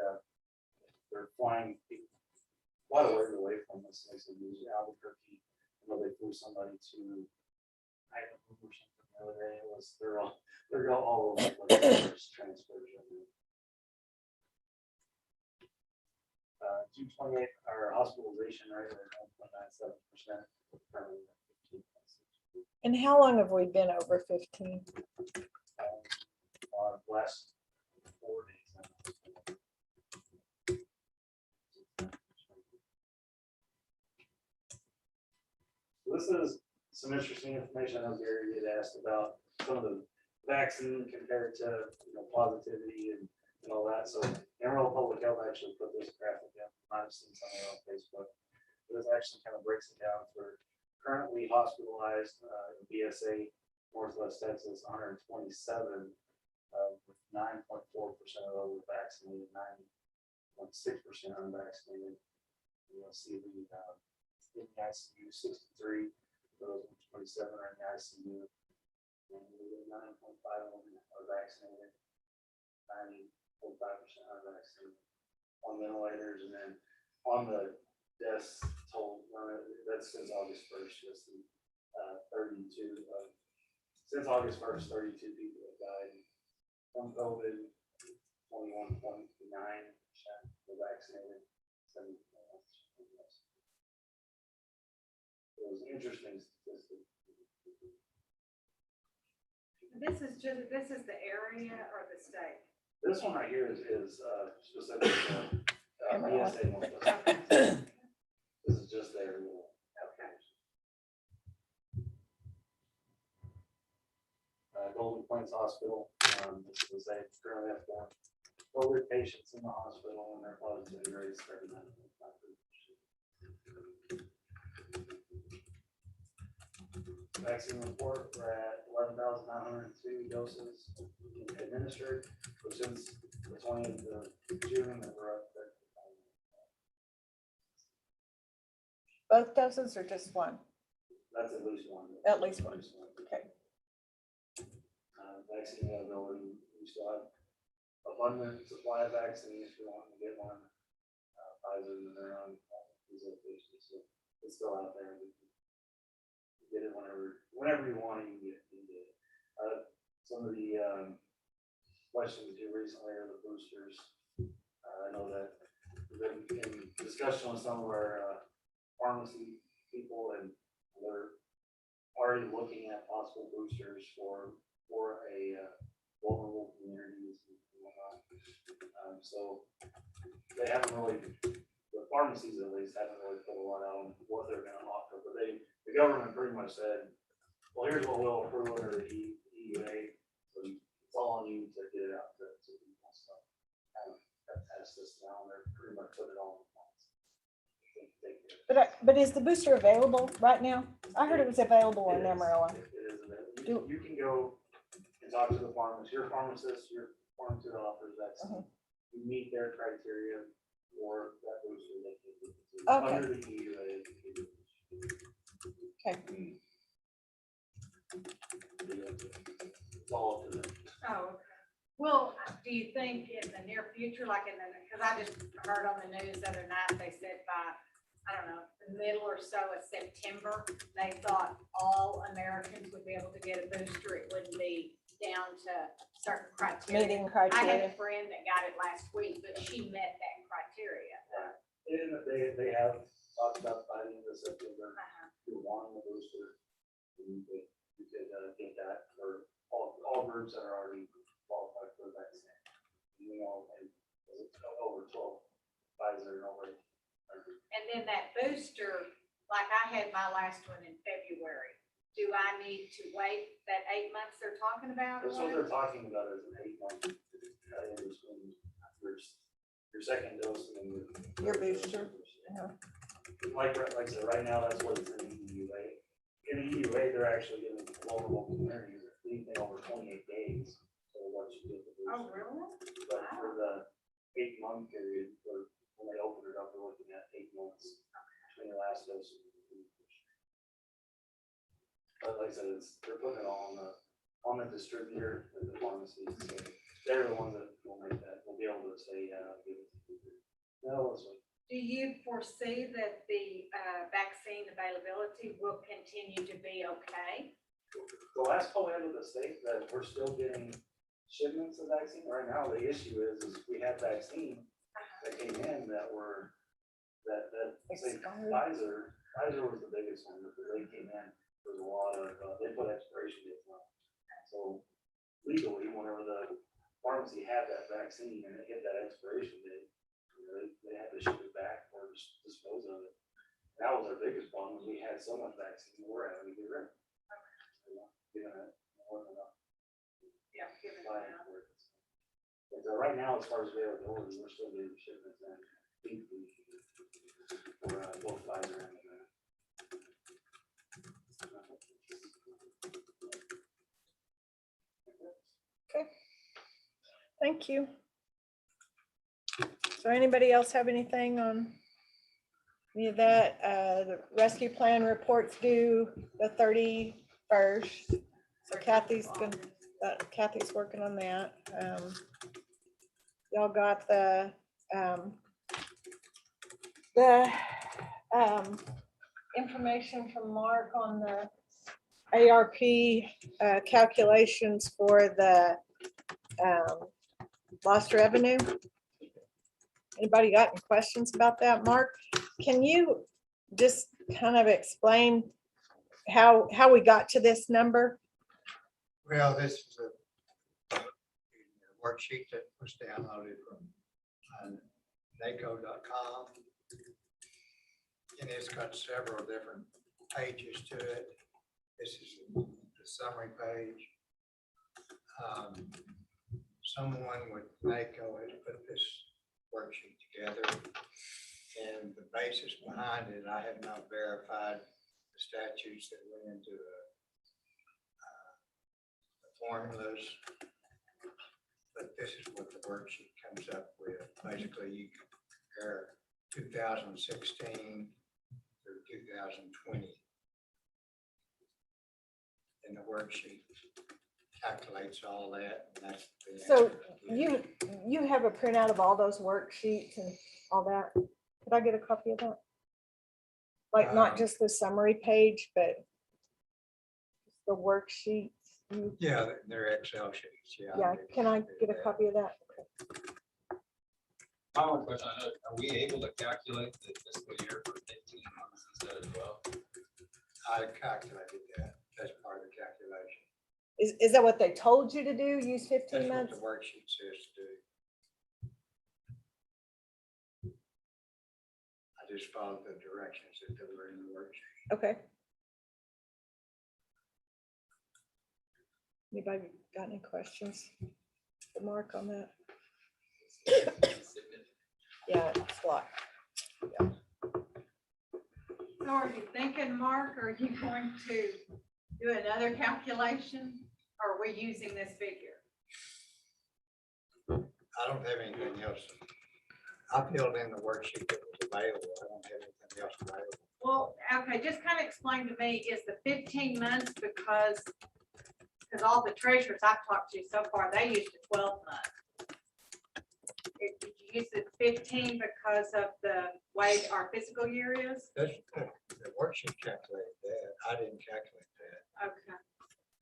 they're flying quite a ways away from us. They said Albuquerque. They flew somebody to Idaho or something the other day. It was they're all over the place. Transfers. June 28th, our hospitalization rate was 1.97%. And how long have we been over 15? Last 4 days. This is some interesting information. I know Gary had asked about some of the vaccine compared to positivity and all that. So Amarillo Public Health actually put this graphic up. I've seen something on Facebook. But this actually kind of breaks it down for currently hospitalized in BSA, Northwest Texas, 127, with 9.4% of those vaccinated, 9.6% unvaccinated. You'll see the in the ICU, 63, those 27 are in the ICU. And 9.5 of them are vaccinated. 90.5% are vaccinated on ventilators, and then on the deaths told, that's since August 1st, just 32 since August 1st, 32 people have died from COVID. 21.9% were vaccinated. 7.1% less. It was an interesting statistic. This is the area or the state? This one right here is specific to PSA Northwest. This is just their little application. Golden Plains Hospital, this is they currently have 4 COVID patients in the hospital, and their positivity rate is 39.5%. Vaccine report, we're at 11,902 doses administered, which since the 20th of June, that we're up there. Both doses or just one? That's at least one. At least one. Okay. Vaccine availability, we still have abundant supply of vaccine if you want to get one. Pfizer and their own these locations, so it's still out there. We can get it whenever you want, you can get it. Some of the questions here recently are the boosters. I know that we've been in discussion with some of our pharmacy people, and they're already looking at possible boosters for a vulnerable communities and whatnot. So they haven't really, the pharmacies at least haven't really put a lot out on what they're going to offer, but the government pretty much said, well, here's what we'll approve under the EUA. So it's all on you to get it out to people. So kind of test this now, and they're pretty much put it all in place. But is the booster available right now? I heard it was available in Amarillo. It is available. You can go and talk to the pharmacist, your pharmacist, your pharmacy that offers vaccine. You meet their criteria for that booster. Okay. Under the EUA. Okay. It's all up to them. Oh, well, do you think in the near future, like because I just heard on the news the other night, they said by, I don't know, the middle or so of September, they thought all Americans would be able to get a booster. It wouldn't be down to certain criteria. Meeting I had criteria. a friend that got it last week, but she met that criteria. And they have talked about by the end of September, if you're wanting a booster, you could get that for all groups that are already qualified for the vaccine. You know, and it's over 12 Pfizer and over. And then that booster, like I had my last one in February. Do I need to wait that 8 months they're talking about? That's what they're talking about is an 8 month in between your second dose and then Your booster. Like I said, right now, that's what it's in the EUA. In the EUA, they're actually giving vulnerable communities anything over 28 days. So once you get the booster. Oh, really? But for the 8 month period, when they open it up, they're looking at 8 months between the last dose and the booster. But like I said, they're putting it all on the distributor and the pharmacies. So they're the ones that will make that. We'll be able to say, yeah, give it to you. No, it's like. Do you foresee that the vaccine availability will continue to be okay? The last call we had with the state that we're still getting shipments of vaccine. Right now, the issue is we had vaccine that came in that were say Pfizer was the biggest one because they came in. There's a lot of they put expiration dates on. So legally, whenever the pharmacy had that vaccine and it hit that expiration date, they had to ship it back or just dispose of it. That was our biggest problem. We had so much vaccine, we're having to get rid of it. Given it more than enough. Yeah, given But that. right now, as far as availability, we're still getting shipments in. For both Pfizer and Okay. Thank you. So anybody else have anything on any of that? The rescue plan reports due the 31st. So Kathy's working on that. Y'all got the information from Mark on the ARP calculations for the lost revenue. Anybody got any questions about that? Mark, can you just kind of explain how we got to this number? Well, this is a worksheet that was downloaded from NACO.com. And it's got several different pages to it. This is the summary page. Someone with NACO has put this worksheet together. And the basis behind it, I have not verified the statutes that went into the formulas. But this is what the worksheet comes up with. Basically, you compare 2016 through 2020. And the worksheet calculates all that. And that's the So answer that you have a printout of all those worksheets and all that. Could I get a copy of that? Like not just the summary page, but the worksheets. Yeah, they're Excel sheets. Yeah, can I get a copy of that? My one question, are we able to calculate the fiscal year for 15 months instead of 12? I calculated that. That's part of the calculation. Is that what they told you to do? Use 15 That's what months? the worksheet says to do. I just followed the directions that were in the worksheet. Okay. Anybody got any questions for Mark on that? Yeah, it's a lot. So are you thinking, Mark, are you going to do another calculation? Or are we using this figure? I don't have anything else. I filled in the worksheet that was available. I don't have anything else available. Well, okay, just kind of explain to me, is the 15 months because all the treasurers I've talked to so far, they used a 12 month. Did you use the 15 because of the way our fiscal year is? That's, the worksheet calculated that. I didn't calculate that. Okay.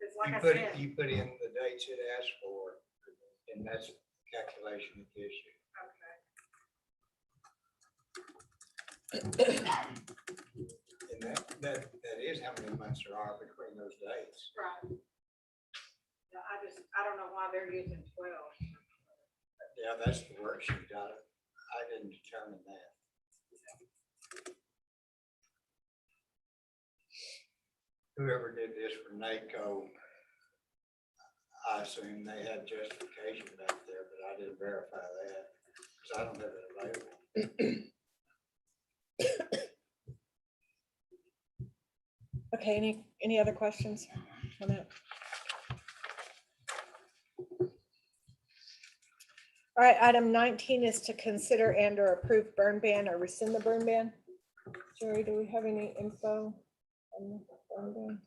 It's like I said. You put in the dates it asked for, and that's the calculation it gives you. Okay. And that is how many months there are between those dates. Right. No, I don't know why they're using 12. Yeah, that's the worksheet. I didn't determine that. Whoever did this for NACO, I assume they had justification back there, but I didn't verify that because I don't have it available. Okay, any other questions on that? All right, item 19 is to consider and or approve burn ban or rescind the burn ban. Jerry, do we have any info on the burn ban?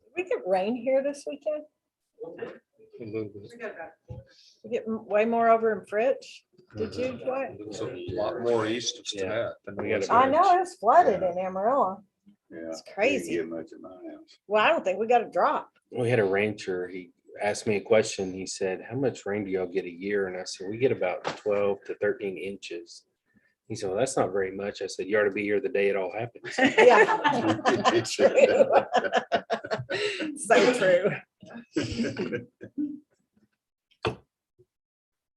Did we get rain here this weekend? A little bit. We got about We get way more over in Fritch. Did you, Dwight? There's a lot more east of that than we got. I know it's flooded in Amarillo. Yeah. It's Didn't crazy. get much at my house. Well, I don't think we got a drop. We had a rancher, he asked me a question. He said, how much rain do y'all get a year? And I said, we get about 12 to 13 inches. He said, well, that's not very much. I said, you ought to be here the day it all happens. Yeah. True. So true.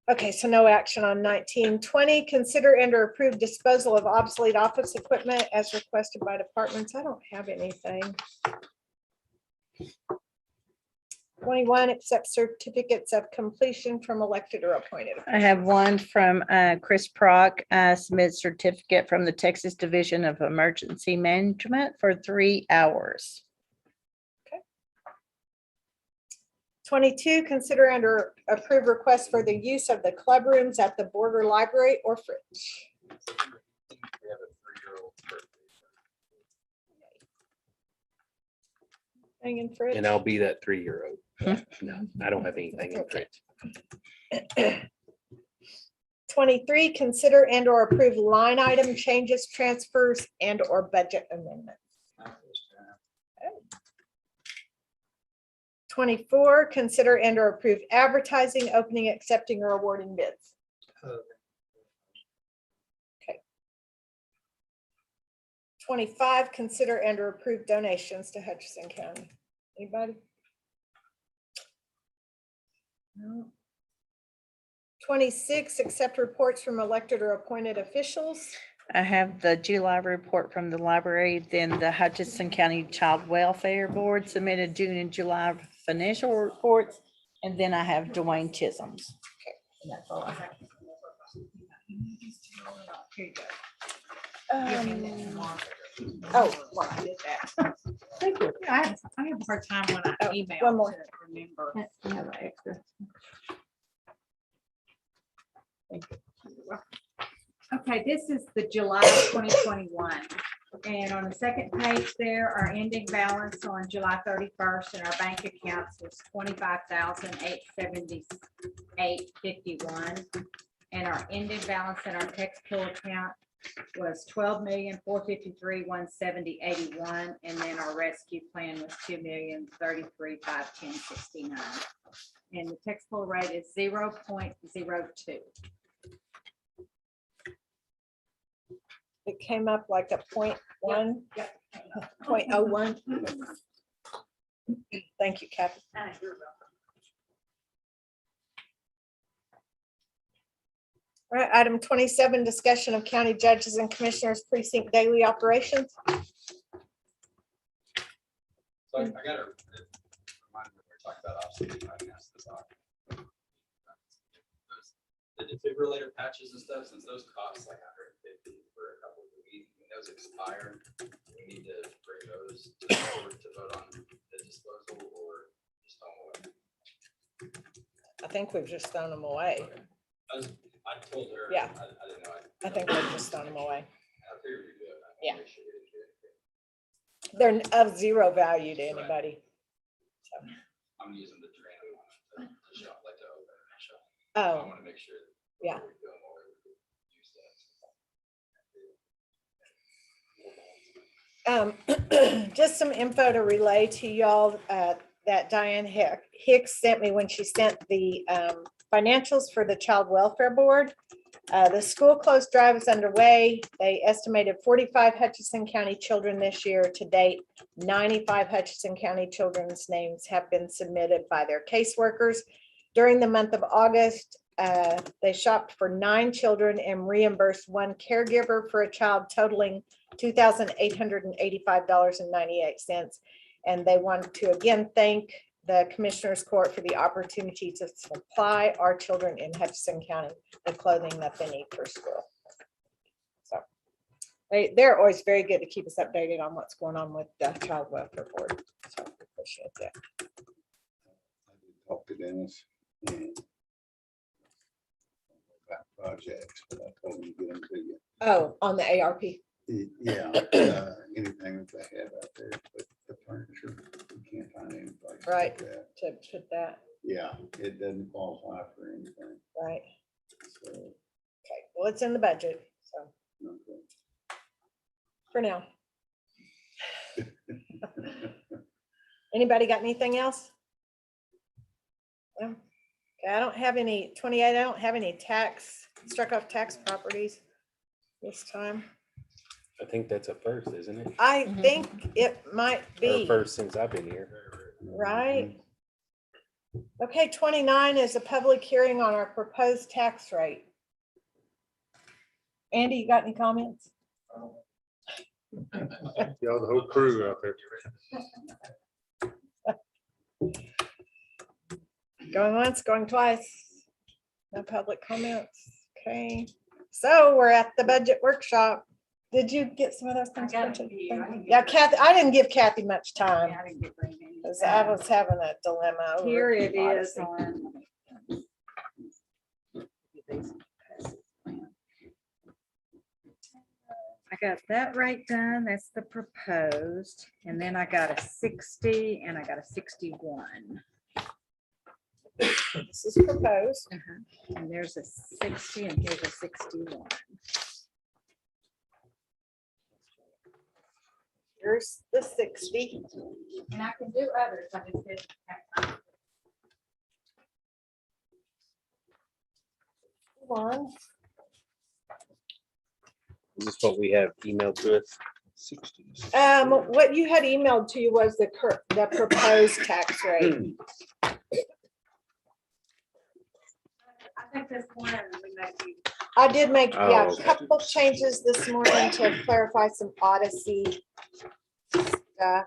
Okay, so no action on 1920. Consider and or approve disposal of obsolete office equipment as requested by departments. I don't have anything. 21, accept certificates of completion from elected or appointed. I have one from Chris Prock, submit certificate from the Texas Division of Emergency Management for 3 hours. 22, consider and/or approve requests for the use of the club rooms at the Border Library or Fridge. We have a 3-year-old birthday. Hanging Fridge. And I'll be that 3-year-old. No, I don't have anything in print. 23, consider and/or approve line item changes, transfers, and/or budget amendments. Not this time. 24, consider and/or approve advertising, opening, accepting, or awarding bids. Uh, 25, consider and/or approve donations to Hutchinson County. Anybody? No. 26, accept reports from elected or appointed officials. I have the July report from the library, then the Hutchinson County Child Welfare Board submitted June and July financial reports, and then I have Dwayne Chisholm's. And that's all I have. Here you go. Oh, Well, I did that. Thank you. I have a hard time when I email one more. to remember. I have an extra. Okay, this is the July 2021. And on the second page there, our ending balance on July 31st in our bank accounts was 25,878.51. And our ending balance in our tax pool account was 12,453,170.81. And then our rescue plan was 2,033,510.69. And the tax pool rate is 0.02. it came up like a 0.1, Yep. 0.01. Thank you, Kathy. All right, item 27, discussion of county judges and commissioners precinct daily operations. So I got to remind me, we're talking about obsolete, I asked this off. The defibrillator patches and stuff, since those cost like $150 for a couple of weeks, when those expire, we need to bring those to the board to vote on the disposal or just throw them away. I think we've just thrown them away. I told her. Yeah. I didn't know. I think we've just thrown them away. I figured we do it. I Yeah. wanna make sure we didn't do anything. They're of zero value to anybody. I'm using the drain on it to shut, like to open and shut. I Oh, want to make sure. Yeah. before we do them, or we could use that. just some info to relay to y'all that Diane Hicks sent me when she sent the financials for the Child Welfare Board. The school closed drive is underway. They estimated 45 Hutchinson County children this year. To date, 95 Hutchinson County children's names have been submitted by their caseworkers. During the month of August, they shopped for 9 children and reimbursed 1 caregiver for a child, totaling $2,885.98. And they want to again thank the Commissioners Court for the opportunity to supply our children in Hutchinson County the clothing that they need for school. So they're always very good to keep us updated on what's going on with the Child Welfare Board. So I appreciate that. I did talk to Dennis and about projects, but I told him to get them to you. Oh, on the ARP. Yeah, anything that they have out there, but the furniture, you can't find any place. like Right. that. To put that, Yeah, it doesn't qualify for anything, right. so. Okay, well, it's in the budget, so Okay. for now. Anybody got anything else? No? Okay, I don't have any, 28, I don't have any struck off tax properties this time. I think that's a first, isn't it? I Mhm. think it might Or be, first since I've been here. right? Okay, 29 is a public hearing on our proposed tax rate. Andy, you got any comments? Y'all, the whole crew out there. Going once, going twice. No public comments. Okay, so we're at the budget workshop. Did you get some of those things? got a printed? few. I didn't get Yeah, very Kathy, I didn't give Kathy much time Yeah, I didn't get very many. because I was having a dilemma. over Here it is Odyssey. on. I got that right done. That's the proposed. And then I got a 60 and I got a 61. This is proposed. And there's a 60 and here's a 61. Here's the 60. And I can do others. I just didn't have time. One. Is this what we have emailed to us? 60s. What you had emailed to you was the proposed tax rate. I think this one we might be. I did make, yeah, Oh, a okay. couple changes this morning to clarify some Odyssey stuff.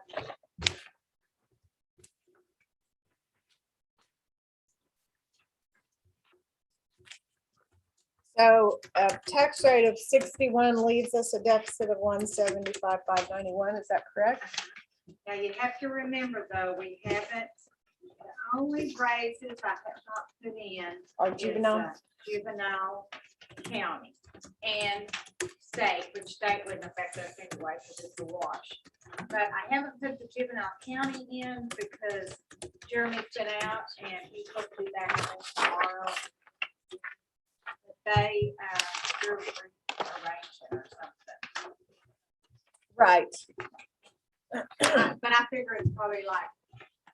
So a tax rate of 61 leaves us a deficit of 175,591. Is that correct? Now you have to remember though, we haven't, the only raises I have not put in. Or is, juvenile? Juvenile, county and state, which state wouldn't affect us anyway because it's a wash. But I haven't put the juvenile county in because Jeremy's been out and he's supposed to be back home tomorrow. But they, they're arranged it or something. Right. But I figure it's probably like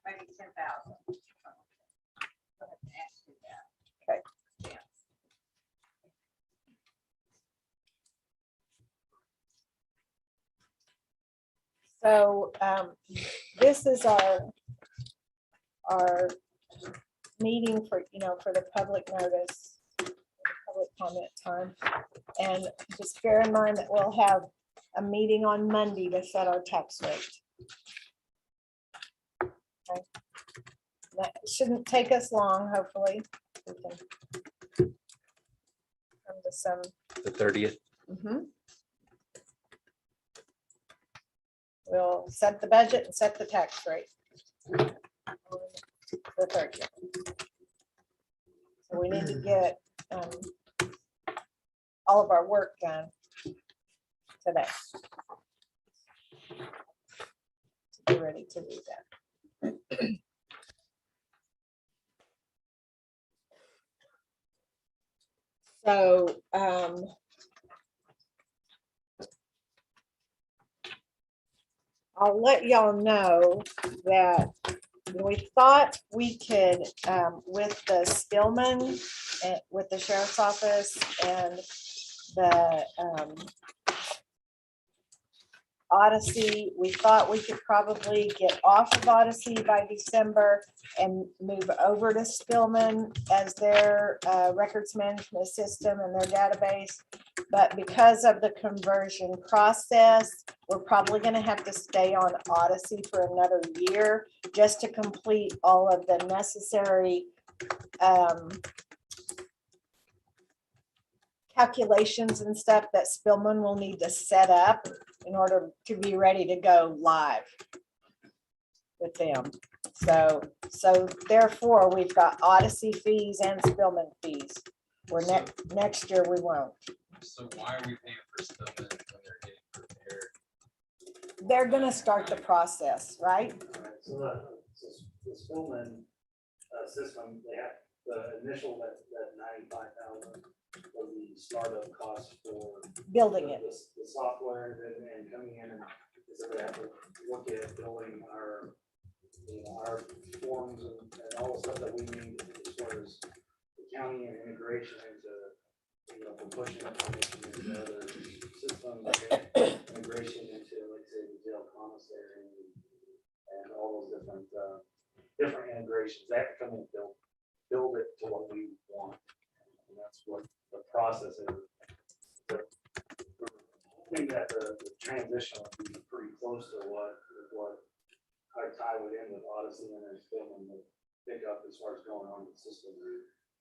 maybe 10,000. Okay. Yeah. So this is our meeting for, for the public notice, public comment time. And just bear in mind that we'll have a meeting on Monday to set our tax rate. Okay. That shouldn't take us long, hopefully. We can come to some. The 30th. We'll set the budget and set the tax rate. The 30th. So we need to get all of our work done today. To be ready to do that. So I'll let y'all know that we thought we could, with the Stillman, with the sheriff's office and the Odyssey, we thought we could probably get off of Odyssey by December and move over to Stillman as their records management system and their database. But because of the conversion process, we're probably going to have to stay on Odyssey for another year just to complete all of the necessary calculations and stuff that Spillman will need to set up in order to be ready to go live with them. So therefore, we've got Odyssey fees and Spillman fees. Where next year we won't. So why are we paying for stuff when they're getting prepared? They're gonna start the process, right? Alright, so the Spillman system, they have the initial that 95,000 for the startup cost for Building it. the software and coming in and so they have to look at building our, our forms and all the stuff that we need as far as the county and integration into, for pushing information into other systems, integration into, like say, the jail commissary and all those different integrations. They have to come and build it to what we want. And that's what the process is. We're hoping that the transition will be pretty close to what I tie would end with Odyssey and then Spillman to pick up as far as going on the system.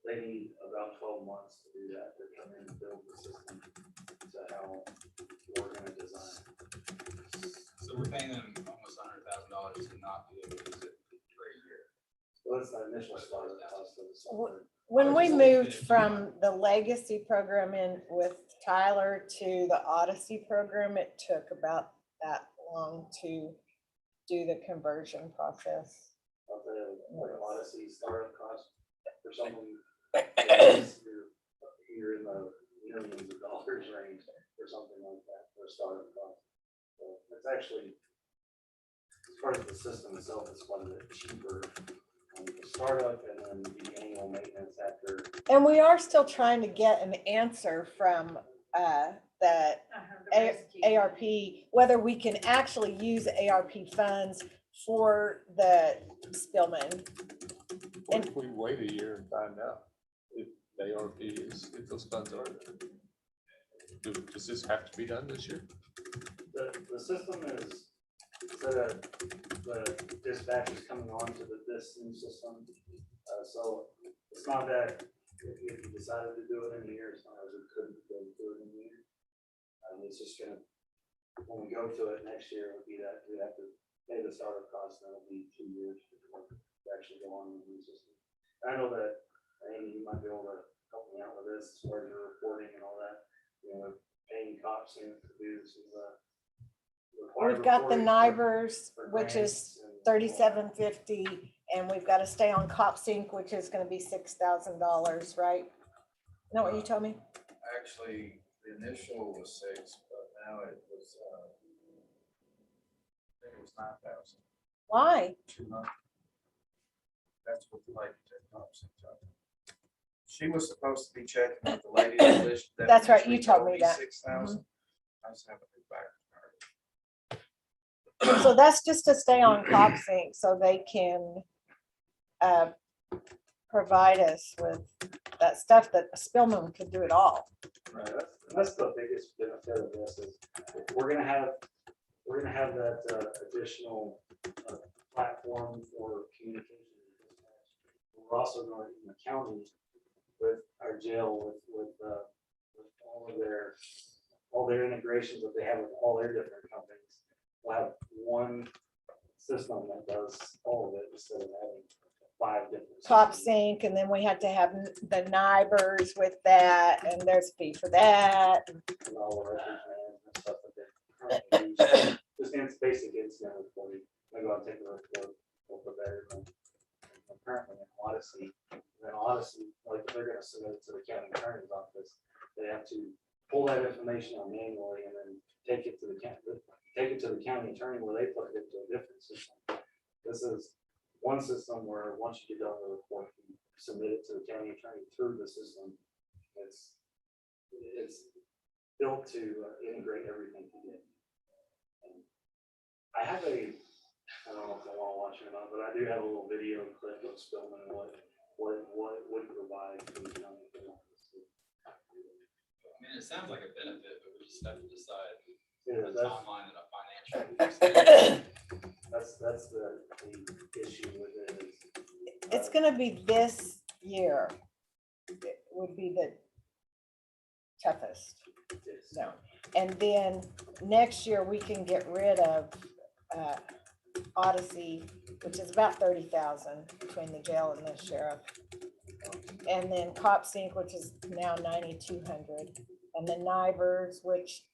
They need about 12 months to do that, to come in and build the system to how we're gonna So we're paying them almost $100,000 to not be able to use it for a year. Well, that's the initial startup cost of the software. When we moved from the legacy program in with Tyler to the Odyssey program, it took about that long to do the conversion process. Of the Odyssey startup cost for something. You're in the millions of dollars range or something like that for a startup cost. So it's actually, as far as the system itself, it's quite a bit cheaper. The startup and then the annual maintenance after. And we are still trying to get an answer from the ARP, whether we can actually use ARP funds for the Spillman. What if we wait a year and find out if the ARP is, if those funds are there? Does this have to be done this year? The system is, so the dispatch is coming on to this new system. So it's not that if you decided to do it in a year, it's not as we couldn't do it in a year. It's just gonna, when we go to it next year, it would be that we have to pay the startup cost, and it'll be 2 years to actually go on with the new system. I know that, Amy, you might be able to help me out with this, as far as your reporting and all that, you know, paying cops and to do this is We've got the NIBRS, which is $3,750, and we've got to stay on CopSync, which is going to be $6,000, right? Know what you told me? Actually, the initial was 6, but now it was, I think it was 9,000. Why? 200. That's what the lady took CopSync. She was supposed to be checking with the lady that listed that. That's right, you initially told me that. 6,000. I just haven't been back. So that's just to stay on CopSync so they can provide us with that stuff that Spillman could do it all. Right, that's the biggest benefit of this is we're gonna have that additional platform for communication. We're also going in the county with our jail with all their integrations that they have with all their different companies. We'll have one system that does all of it instead of having 5 different. CopSync, and then we had to have the NIBRS with that, and there's a fee for that. And all the records management stuff that they currently use. Just in basic incident reporting. I go out and take a report, we'll put that in. Currently in Odyssey, like if they're gonna submit it to the county attorney's office, they have to pull that information out manually and then take it to the county attorney where they put it into a different system. This is one system where once you get done with the report, you submit it to the county attorney through the system. It's built to integrate everything together. I have I don't know if I want to watch it or not, but I do have a little video clip of Spillman and what it would provide for the county. I mean, it sounds like a benefit, but we just have to decide Yeah, the timeline and a financial. That's the issue with it is. It's gonna be this year. It would be the toughest. No. And then next year we can get rid of Odyssey, which is about 30,000 between the jail and the sheriff. And then CopSync, which is now 9,200, and the NIBRS, which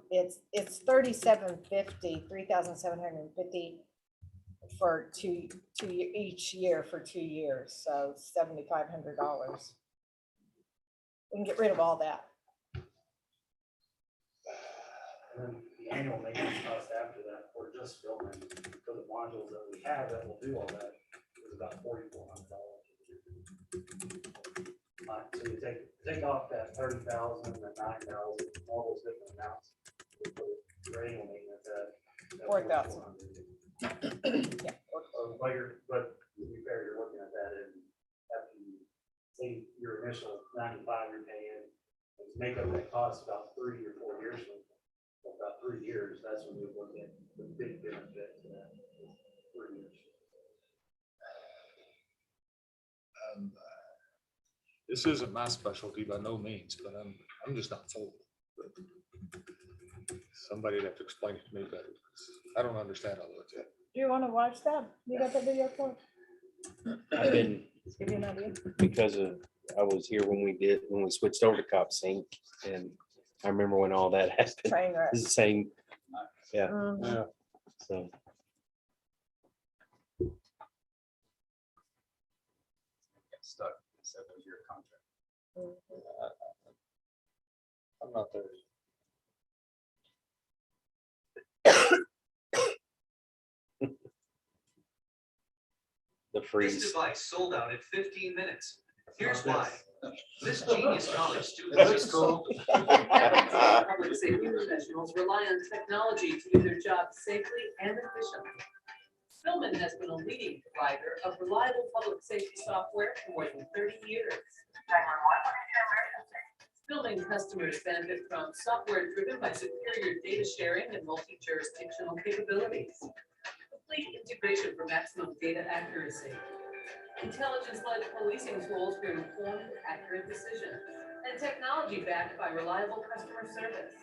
it's 3,750 for each year for 2 years, so $7,500. We can get rid of all that. And then the annual maintenance cost after that, or just filming, for the modules that we have that will do all that, is about $4,400. So you take off that 30,000, the 9,000, all those different amounts. Your annual maintenance at 4,000. Yeah. But to be fair, you're looking at that and after you say your initial 95 you're paying, and make up that cost about 3 or 4 years from about 3 years, that's when you look at the big benefit to that 3 years. This isn't my specialty by no means, but I'm just not sold. Somebody'd have to explain it to me better. I don't understand all of it yet. Do you want to watch that? You got that video for? I've been, Just give you an idea. because of, I was here when we switched over to Cop Sync, and I remember when all that happened. Train wreck. It's the same, yeah, Mhm. so. Get stuck in a 7-year contract. I'm not there. The This freeze. device sold out in 15 minutes. Here's why. This genius college student school. Public safety professionals rely on technology to do their jobs safely and efficiently. Spillman has been a leading provider of reliable public safety software for more than 30 years. Spillman customers benefit from software driven by superior data sharing and multi-jurisdictional capabilities. Complete integration for maximum data accuracy. Intelligence-led policing tools for informed, accurate decisions. And technology backed by reliable customer service.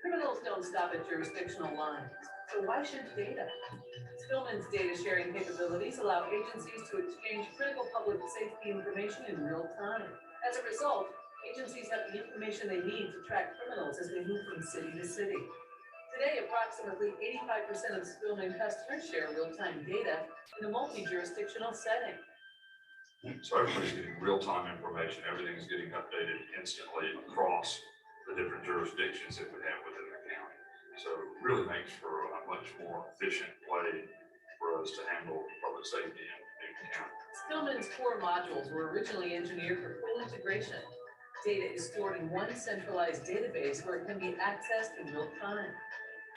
Criminals don't stop at jurisdictional lines, so why should data? Spillman's data sharing capabilities allow agencies to exchange critical public safety information in real time. As a result, agencies have the information they need to track criminals as they move from city to city. Today, approximately 85% of Spillman customers share real-time data in a multi-jurisdictional setting. So everybody's getting real-time information, everything's getting updated instantly across the different jurisdictions that we have within the county. So it really makes for a much more efficient way for us to handle public safety in the county. Spillman's core modules were originally engineered for full integration. Data is stored in one centralized database where it can be accessed in real time.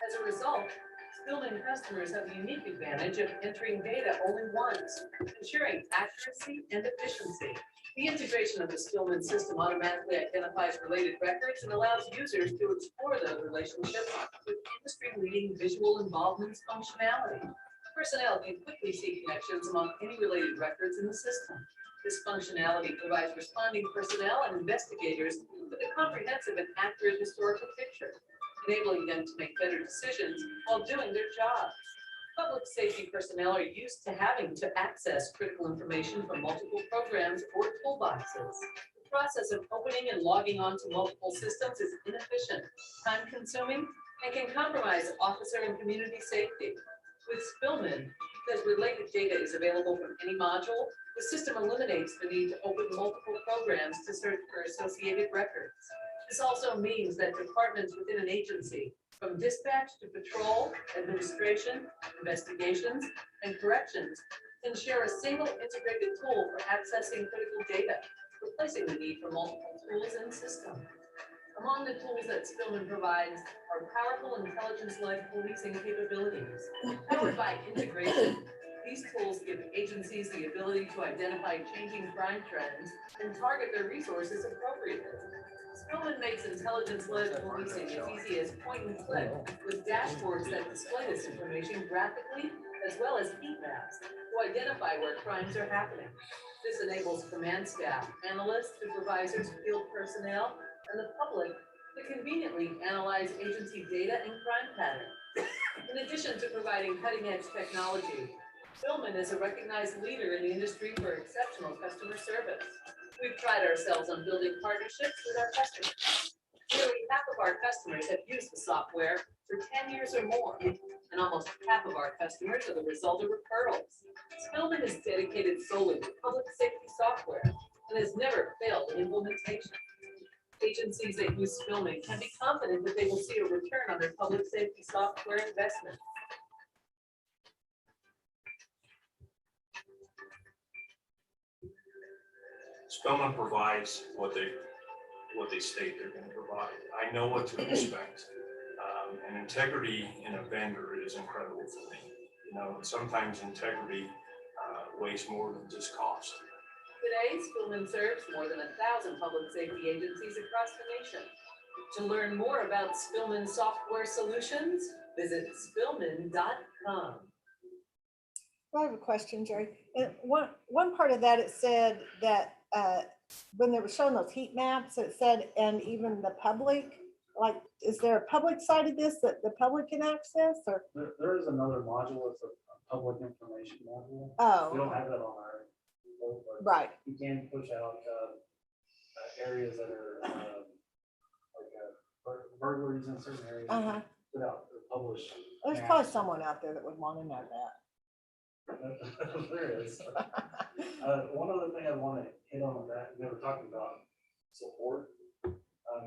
As a result, Spillman customers have the unique advantage of entering data only once, ensuring accuracy and efficiency. The integration of the Spillman system automatically identifies related records and allows users to explore those relationships with industry-leading visual involvement functionality. Personnel can quickly see connections among any related records in the system. This functionality provides responding personnel and investigators with a comprehensive and accurate historical picture, enabling them to make better decisions while doing their jobs. Public safety personnel are used to having to access critical information from multiple programs or toolboxes. The process of opening and logging onto multiple systems is inefficient, time-consuming, and can compromise officer and community safety. With Spillman, because related data is available from any module, the system eliminates the need to open multiple programs to search for associated records. This also means that departments within an agency, from dispatch to patrol, administration, investigations, and corrections, can share a single integrated tool for accessing critical data, replacing the need for multiple tools and systems. Among the tools that Spillman provides are powerful intelligence-led policing capabilities. Powered by integration, these tools give agencies the ability to identify changing crime trends and target their resources appropriately. Spillman makes intelligence-led policing as easy as point and click, with dashboards that display this information graphically, as well as heat maps to identify where crimes are happening. This enables command staff, analysts, supervisors, field personnel, and the public to conveniently analyze agency data and crime patterns. In addition to providing cutting-edge technology, Spillman is a recognized leader in the industry for exceptional customer service. We've prided ourselves on building partnerships with our customers. Nearly half of our customers have used the software for 10 years or more, and almost half of our customers are the result of referrals. Spillman is dedicated solely to public safety software and has never failed in implementation. Agencies that use Spillman can be confident that they will see a return on their public safety software investment. Spillman provides what they state they're going to provide. I know what to expect. And integrity in a vendor is incredible for me. You know, sometimes integrity weighs more than just cost. Today, Spillman serves more than 1,000 public safety agencies across the nation. To learn more about Spillman software solutions, visit spillman.com. I have a question, Jerry. And one part of that, it said that when they were showing those heat maps, it said, and even the public like, is there a public side of this that the public can access or? There is another module, it's a public information module. Oh, We don't have that on our. but right. You can push out areas that are like burglaries in certain areas. Uh-huh. Without publish. There's probably someone out there that would want to know that. There is. One other thing I want to hit on with that, we were talking about support.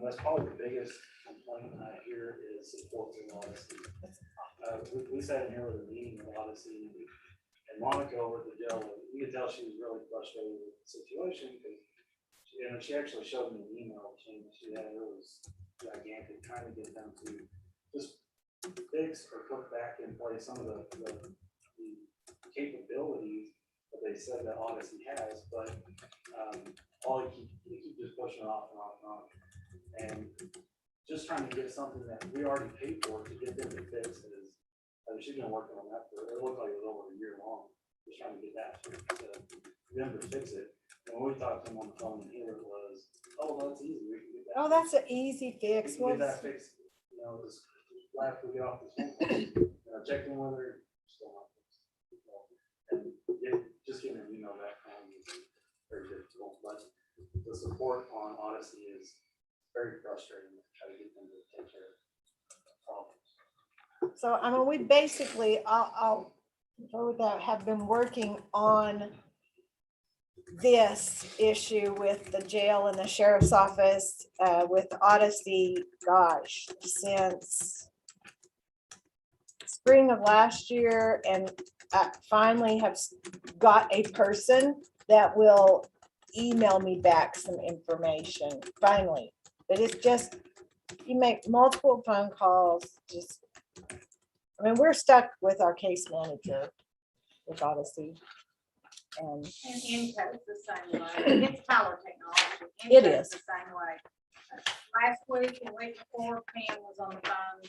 That's probably the biggest complaint I hear is support from Odyssey. We sat in here with a meeting with Odyssey and Monica over at the jail. You could tell she was really frustrated with the situation because she actually showed me an email chain she had. It was gigantic, trying to get them to just fix or put back in place some of the capabilities that they said that Odyssey has, but all you keep just pushing it off and off and off. And just trying to get something that we already paid for to get them to fix is, she's been working on that for, it looked like it was over a year long, just trying to get that to them to fix it. And when we talked to them on the phone and here it was, oh, that's easy, we can get that. Oh, that's an easy fix. We can get that fixed, just after we get off this phone call, check in whether it's still not fixed. And just getting an email back from is very difficult, but the support on Odyssey is very frustrating to try to get them to take care of problems. So, I mean, we basically, I'll go with that, have been working on this issue with the jail and the sheriff's office, with Odyssey, gosh, since spring of last year, and I finally have got a person that will email me back some information, finally. But it's just, you make multiple phone calls, just, I mean, we're stuck with our case manager with Odyssey. And Inco's the same way. It's Tyler Technology. It Inco's is. the same way. Last week and week before, Pam was on the phone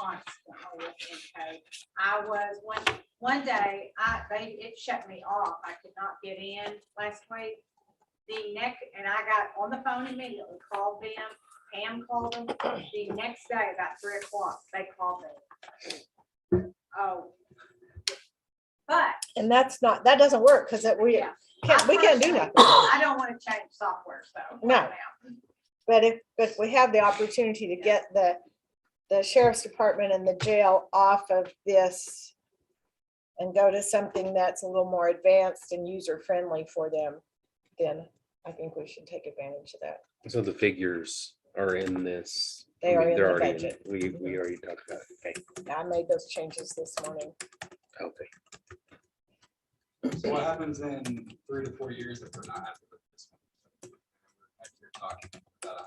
constantly with Inco. I was, one day, it shut me off. I could not get in last week. And I got on the phone immediately, called them. Pam called them. The next day, about 3 o'clock, they called me. Oh. But. And that doesn't work because we can't do nothing. I don't want to change software, so. No. But if we have the opportunity to get the sheriff's department and the jail off of this and go to something that's a little more advanced and user friendly for them, then I think we should take advantage of that. So the figures are in this. They are in they're the already budget. We already talked about it. Okay. I made those changes this morning. Okay. So what happens in 3 to 4 years if we're not happy with this one? Like you're talking about $100,000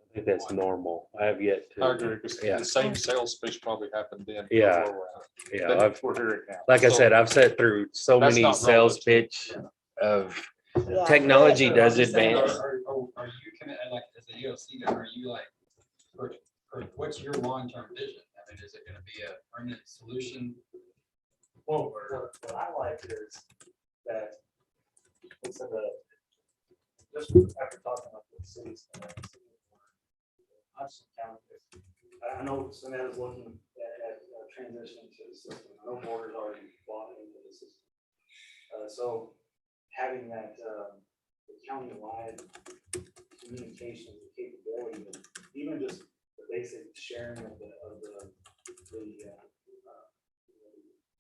I think that's normal. I have yet to. I agree, because Yeah. the same sales pitch probably happened then. Yeah. before we're at. Yeah, Then I've, we're hearing now. like I So said, I've sat through so that's many not sales relevant. pitch of Yeah. technology does Are you advance. committed, like, as the EOC, then are you like, what's your long-term vision? I mean, is it gonna be a permanent solution? Well, what I like is that instead of just after talking about the cities. Hutchinson County, I know Sanetta's looking at transitioning to the system. I know Boarders already bought into the system. So having that county-wide communication capability, and even just the basic sharing of the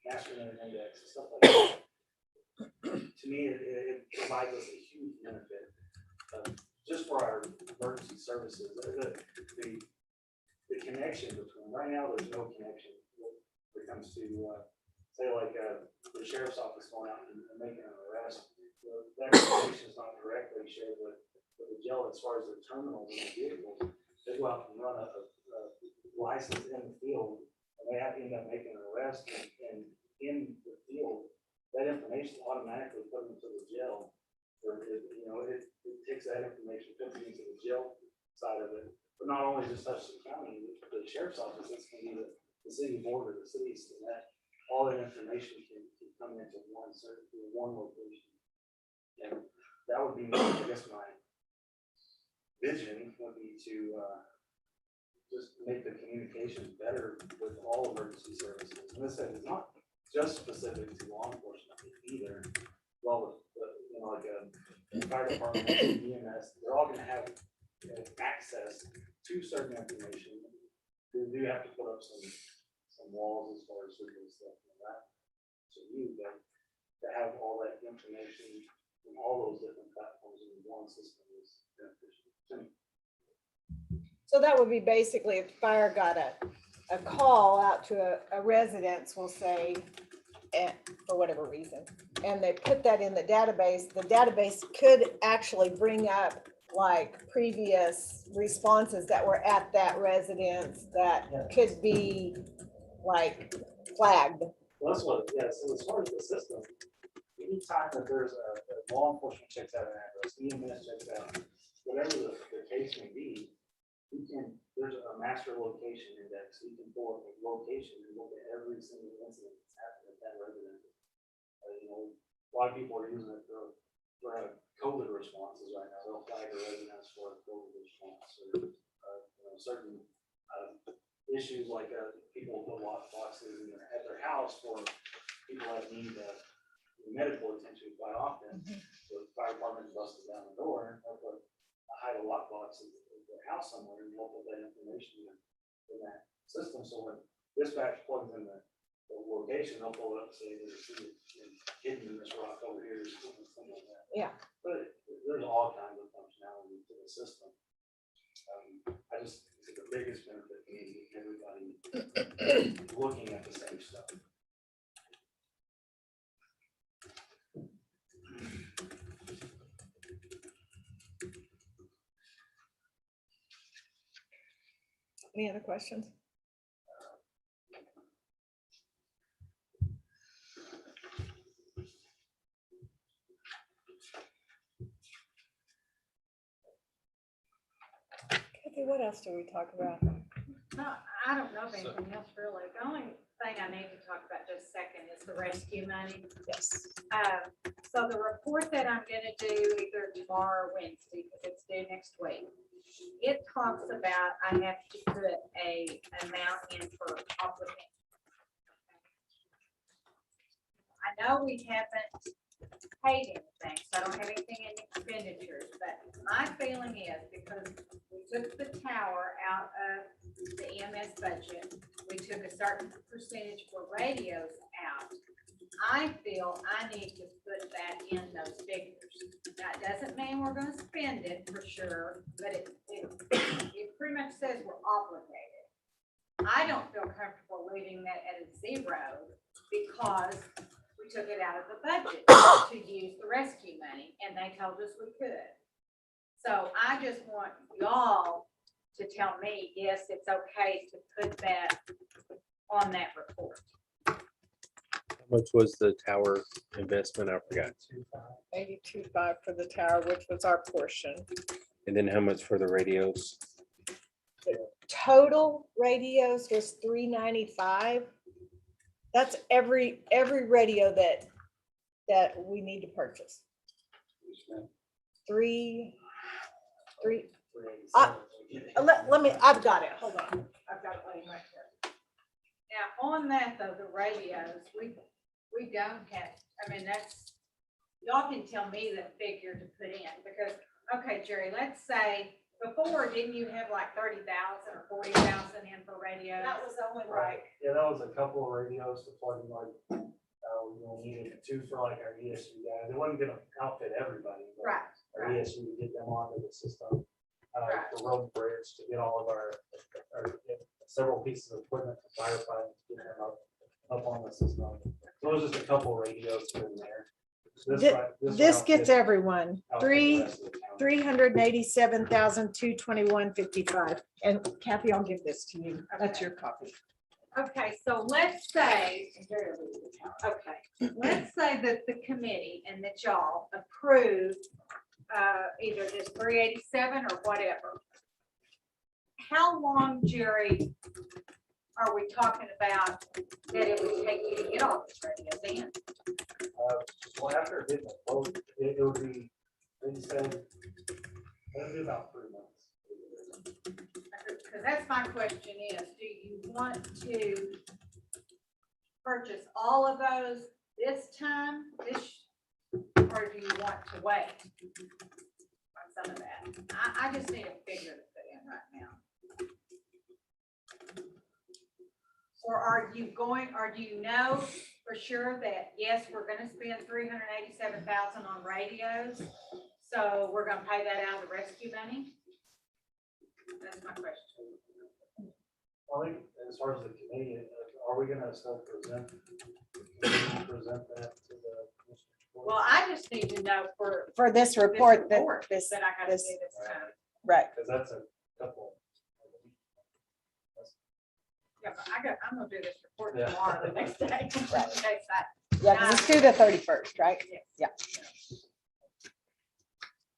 master internet index and stuff like that. To me, it provides us a huge benefit just for our emergency services. The connection between, right now, there's no connection when it comes to, say, like the sheriff's office going out and making an arrest. That information is not directly shared with the jail as far as the terminals and the vehicles. They go out and run a license in the field, and they have to end up making an arrest, and in the field, that information is automatically put into the jail. Or it takes that information, puts it into the jail side of it. But not only just Hutchinson County, the sheriff's office, it's going to be the city board or the cities, and that all that information can come into one location. And that would be, I guess, my vision would be to just make the communication better with all emergency services. And this is not just specific to law enforcement either. Well, you know, like a fire department, EMS, they're all gonna have access to certain information. We do have to put up some walls as far as certain stuff and that. So to have all that information from all those different platforms in one system is beneficial to me. So that would be basically if fire got a call out to a residence, we'll say, for whatever reason, and they put that in the database could actually bring up like previous responses that were at that residence that could be like flagged. Well, that's what, yeah, so as far as the system, anytime that there's a law enforcement checks out an address, EMS checks out, whatever the case may be, there's a master location index, you can pull up a location and look at every single incident that's happened at that residence. You know, a lot of people are using it for COVID responses right now, they'll flag a residence for a COVID response, or, you know, certain issues like people put lock boxes at their house for people that need medical attention quite often. So the fire department busted down the door, they'll put hide a lock box in their house somewhere, and they'll put that information in that system. So when dispatch plugs in the location, they'll pull it up, say there's a hidden in this rock over here, or something like that. Yeah. But there's all kinds of functionality to the system. I just think the biggest benefit is everybody looking at the same stuff. Any other questions? Kathy, what else do we talk about? No, I don't know of anything else really. The only thing I need to talk about just a second is the rescue money. Yes. So the report that I'm gonna do either tomorrow or Wednesday, because it's due next week, it talks about I have to put a amount in for applicant. I know we haven't paid anything, so I don't have anything in expenditures, but my feeling is because we took the tower out of the EMS budget, we took a certain percentage for radios out. I feel I need to put that in those figures. That doesn't mean we're gonna spend it for sure, but it pretty much says we're obligated. I don't feel comfortable leaving that at a zero because we took it out of the budget to use the rescue money, and they told us we could. So I just want y'all to tell me, yes, it's okay to put that on that report. How much was the tower investment? I forgot. 82.5 for the tower, which was our portion. And then how much for the radios? Total radios was $395. That's every radio that we need to purchase. Let me, I've got it. Hold on. I've got it laying right here. Now, on that though, the radios, we don't have, I mean, that's, y'all can tell me the figure to put in because, okay, Jerry, let's say before, didn't you have like 30,000 or 40,000 in for radios? That was only Right. Yeah, that was a couple of radios to plug in, like, we needed two for like our ESU guys. It wasn't gonna outfit everybody. But Right. Our ESU to get them onto the system. For road and bridge to get all of our several pieces of equipment for firefighting, to get them up on the system. So it was just a couple of radios here and there. This gets everyone, outfit the rest of the county. $387,221.55. And Kathy, I'll give this to you. That's your copy. Okay, so let's say, let's say that the committee and that y'all approve either this 387 or whatever. How long, Jerry, are we talking about that it would take you to get all this radio in? Well, after it didn't vote, it would be, they said, it would be about 3 months. because that's my question is, do you want to purchase all of those this time, or do you want to wait on some of that? I just need a figure to put in right now. Or do you know for sure that, yes, we're gonna spend $387,000 on radios, so we're gonna pay that out of the rescue money? That's my question. I think as far as the committee, are we gonna still present that to the commissioners? Well, I just need to know For this report that that this, I gotta this, do this time. right. Because that's a couple. Yeah, but I'm gonna do this report Yeah. tomorrow, the next day. Right. Okay, so Yeah, 'cause it's due the 31st, right? Yes. Yeah.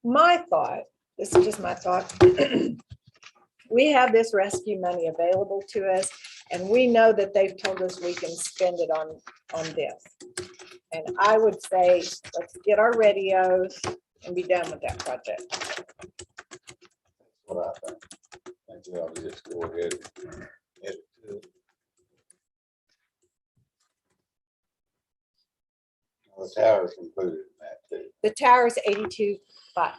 My thought, this is just my thought. We have this rescue money available to us, and we know that they've told us we can spend it on this. And I would say, let's get our radios and be done with that project. What I think. I think we ought to just go ahead and head to it. The tower's included in that too, The tower's 82.5.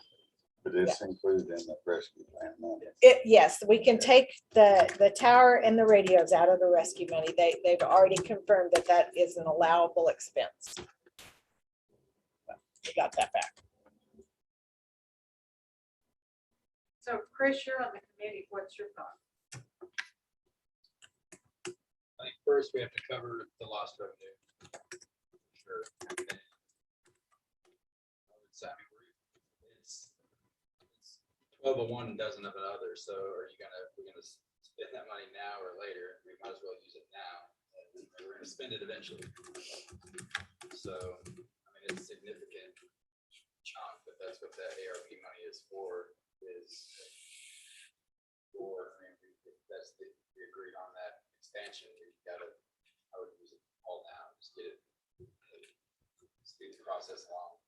but it's included in the rescue plan money. Yes, we can take the tower and the radios out of the rescue money. They've already confirmed that that is an allowable expense. We got that back. So Chris, you're on the committee, what's your thought? I think first we have to cover the lost revenue. Sure. It's 12 of one, dozen of another. So we're gonna spend that money now or later? We might as well use it now. And we're gonna spend it eventually. So, I mean, it's a significant chunk, but that's what that ARP money is for, that's we agreed on that expansion. We gotta, I would use it all now, just get it, speed the process along.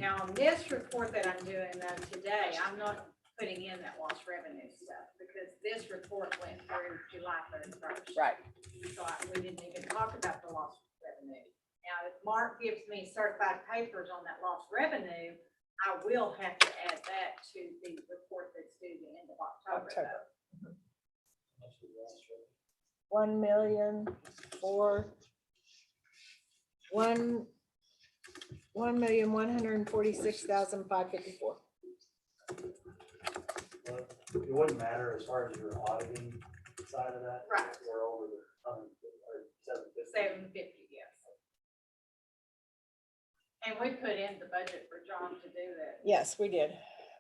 Now, on this report that I'm doing though today, I'm not putting in that lost revenue stuff because this report went through July 31st. Right. So we didn't even talk about the lost revenue. Now, if Mark gives me certified papers on that lost revenue, I will have to add that to the report that's due the end of October. 1,146,554. It wouldn't matter as far as your auditing side of that. Right. We're over the 750, yes. And we put in the budget for John to do that. Yes, we did.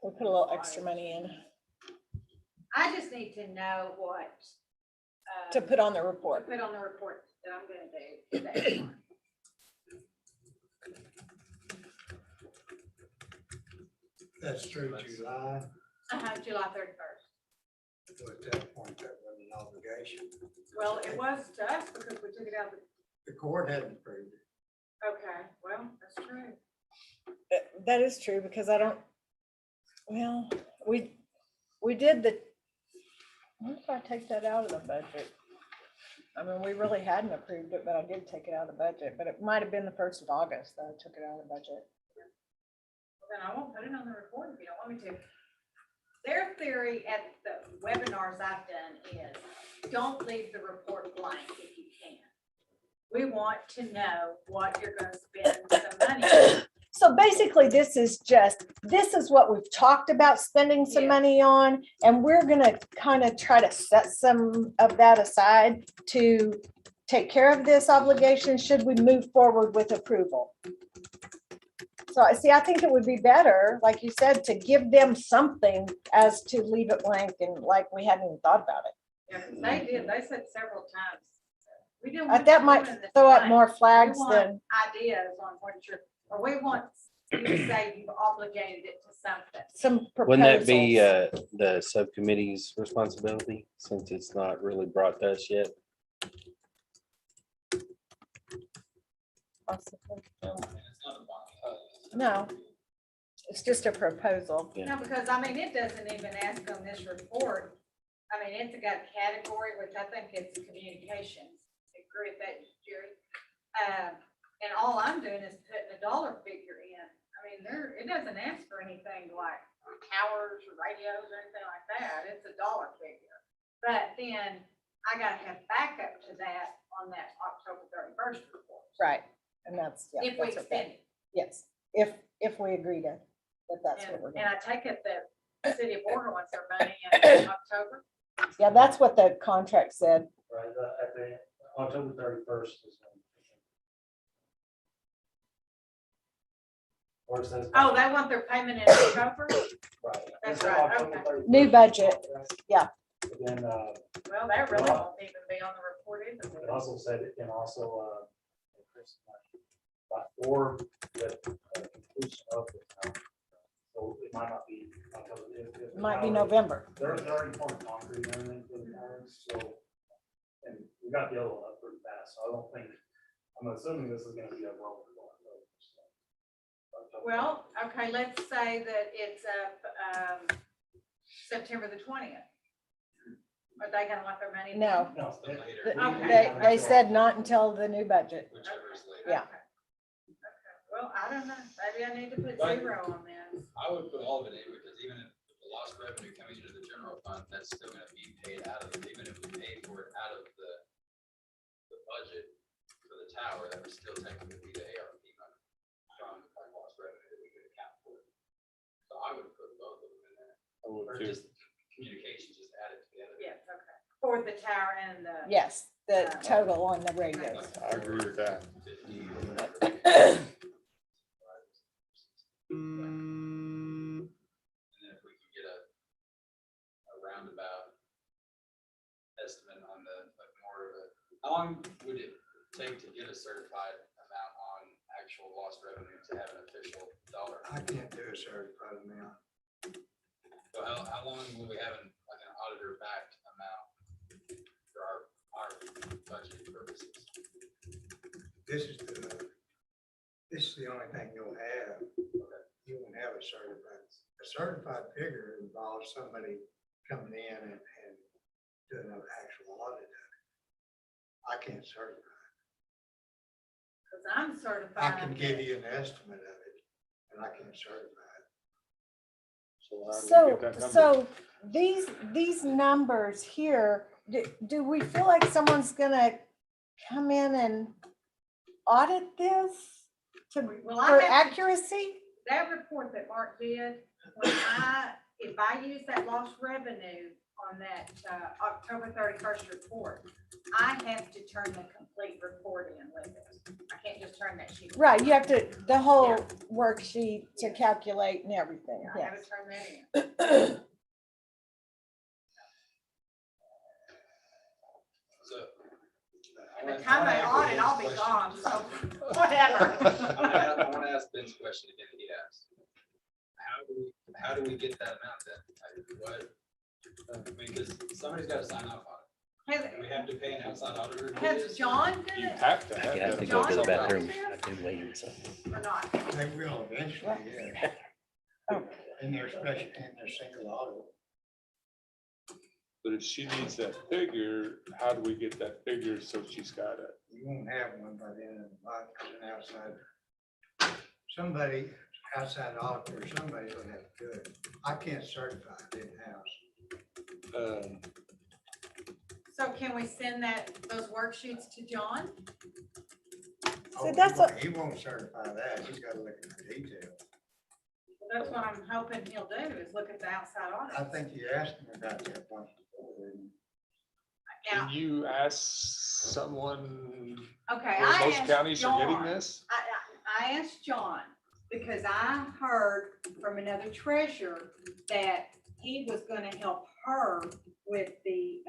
We put a little extra money in I just need to know what. to put on the report. Put on the report that I'm gonna do today. That's through July. July 31st. So at that point, that wasn't an obligation. Well, it was to us because we took it out of The court hadn't approved it. okay, well, that's true. That is true because I don't, well, we did the, what if I take that out of the budget? I mean, we really hadn't approved it, but I did take it out of the budget, but it might have been the 1st of August that I took it out of the budget. Well, then I won't put it on the report if you don't want me to. Their theory at the webinars I've done is don't leave the report blank if you can. We want to know what you're gonna spend the money on. So basically, this is what we've talked about spending some money on, and we're gonna kind of try to set some of that aside to take care of this obligation, should we move forward with approval. So I see, I think it would be better, like you said, to give them something as to leave it blank and like we hadn't even thought about it. Yeah, 'cause they did, they said several times. We didn't. That might throw up more flags than. Ideas on what or we want you to say you've obligated it to something. Some Wouldn't that be proposals. the subcommittee's responsibility since it's not really brought to us yet? No, it's just a proposal. No, because I mean, it doesn't even ask on this report mean, it's got a category, which I think it's communications. Agree with that, Jerry? And all I'm doing is putting a dollar figure in. I mean, it doesn't ask for anything like towers or radios or anything like that. It's a dollar figure. But then I gotta have backup to that on that October 31st report. Right, and that's, yeah. If we that's what that- extend it. Yes, if we agree to, that's what we're And doing. I take it that the city of Morgan wants their money in October. Yeah, that's what the contract said. Right, at the October 31st is when. Or it says. Oh, they want their payment in October? Right. That's It said right, October okay. 31st. New budget, yeah. But then, Well, that really won't even be on the report it either. also said it can also, or the completion of the town. So it might not be October. If the Might be tower- November. They're already pouring concrete and everything for the towers, so, and we got the other one up pretty fast, so I don't think, I'm assuming this is gonna be a well. Well, okay, let's say that it's up, September the 20th. Are they gonna want their money? then? No, No. Okay. they said not until the new budget. Whichever's later. Yeah. Okay. Well, I don't know. Maybe I need to put But- 0 on this. I would put all of it in, because even if the lost revenue coming into the general fund, that's still gonna be paid out of, even if we pay for it out of the budget for the tower, that would still technically be the ARP money from our lost revenue that we could account for. So I would put both of them in there, I would or too. just communications, just add it together. Yes, okay. For the tower and the. Yes, the total on the radios. I agree with that. 50 or whatever. And then if we can get a roundabout estimate on like more of a, how long would it take to get a certified amount on actual lost revenue to have an official dollar? I can't do a certified amount. So how long will we have like an auditor backed amount for our budget purposes? This is the only thing you'll have. You won't have a certified. A certified figure involves somebody coming in and doing an actual audit of it. I can't certify. Cause I'm I certified. can give you an estimate of it, and I can't certify it. So how do we So, get that number? so these numbers here, do we feel like someone's gonna come in and audit this Well, I for have to- accuracy? That report that Mark did, if I use that lost revenue on that, October 31st report, I have to turn the complete report in with it. I can't just turn that sheet. Right, you have to, the whole Yeah. worksheet to calculate and everything, I have yes. to turn that in. So. By the time I audit, I'll be gone, so whatever. I want to ask Ben's question again that he asked. How do we get that amount then? Like, what? I mean, because somebody's got to sign off on it. Do we have to pay an outside auditor? to do Has this? John done You it have to have You have that. to go to the John, bathroom. John? I do waiting, so. or not? They will eventually, yeah. In their special, in their single audit. But if she needs that figure, how do we get that figure so she's got it? You won't have one by the end of the month, because an outside, somebody, outside auditor, somebody will have to do it. I can't certify it in-house. So can we send those worksheets to John? Oh, that's he won't certify that. He's got to look at the detail. That's what I'm hoping he'll do, is look at the outside I audit. think you asked him about that once before, didn't you? Now, Can you ask someone okay, where I most asked counties are getting John. this? I asked John, because I heard from another treasurer that he was gonna help her with the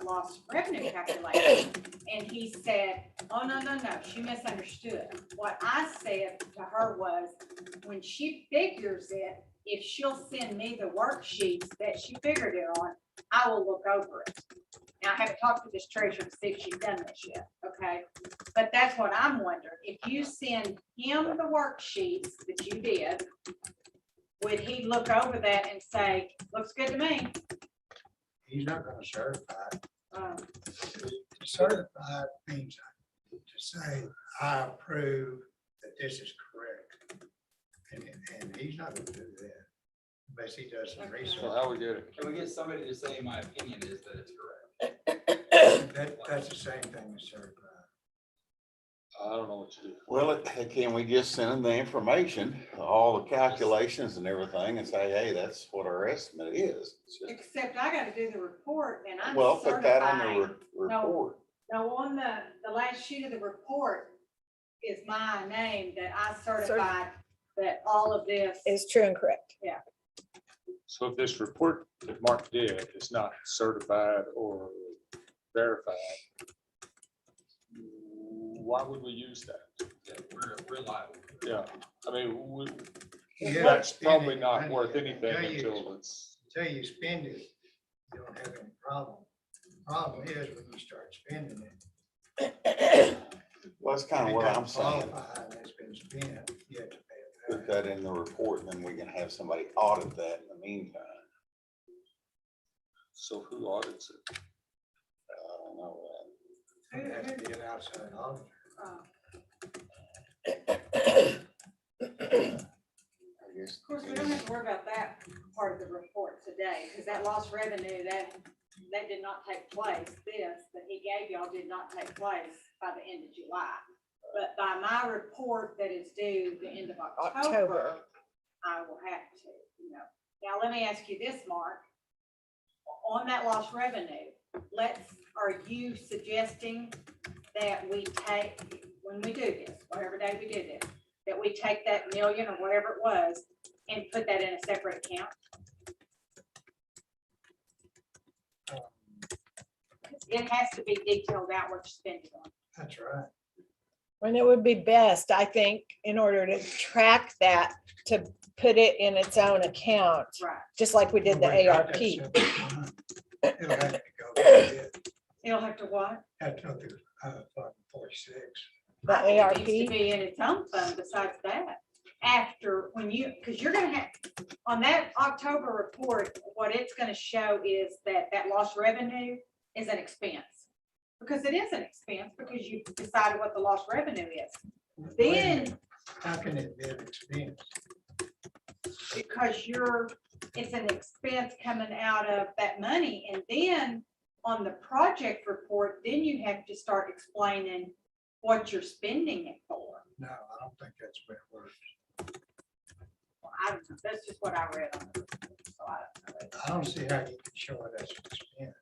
lost revenue calculation. And he said, oh, no, she misunderstood. What I said to her was, when she figures it, if she'll send me the worksheets that she figured it on, I will look over it. Now, I haven't talked to this treasurer to see if she's done this yet, okay? But that's what I'm wondering. If you send him the worksheets that you did, would he look over that and say, looks good to me? he's not gonna certify it. Um, Certified means to say, I approve that this is correct. And he's not gonna do that unless he does some research. So how we get it? Can we get somebody to say, my opinion is that it's correct? That's the same thing as certified. I don't know what you do. Well, can we just send them the information, all the calculations and everything and say, hey, that's what our estimate is? It's just- Except I gotta do the report and I'm Well, put that on the certifying. report. No, on the last sheet of the report is my name that I certified that all of this. Is true and correct. So if this report that Mark did is not certified or verified, why would we use that? Yeah, we're liable. Yeah, I mean, Yeah, that's spend probably it, not money. worth anything Until you- until it's. Until you spend it, you don't have any problem. Problem is when you start spending it. Well, that's kind of what I'm saying. Qualified and it's been spent, you have to pay it Put back. that in the report and then we can have somebody audit that in the meantime. So who audits it? I don't know. It has to be an outside auditor. I guess. Of course, we don't have to worry about that part of the report today, because that lost revenue, that did not take place. This that he gave y'all did not take place by the end of July. But by my report that is due the end of October, I will have to, you know. Now, let me ask you this, Mark. On that lost revenue, are you suggesting that we take, when we do this, whatever day we do this, that we take that million or whatever it was and put that in a separate account? It has to be detailed out what you spend it on. That's right. And it would be best, I think, in order to track that, to put it in its own account, Right. just like we did the We got ARP. that separate line. It'll have to go through it. It'll have to what? Have to go through Fund 46. The I think it ARP. needs to be in its own fund besides that. After, when you, because you're gonna have, on that October report, what it's gonna show is that lost revenue is an expense. Because it is an expense, because you decided what the lost revenue is. Then, How can it be an expense? because it's an expense coming out of that money, and then on the project report, then you have to start explaining what you're spending it for. No, I don't think that's the way it works. Well, I don't know, that's just what I read on the report, so I don't know. I don't see how you can show it as an expense.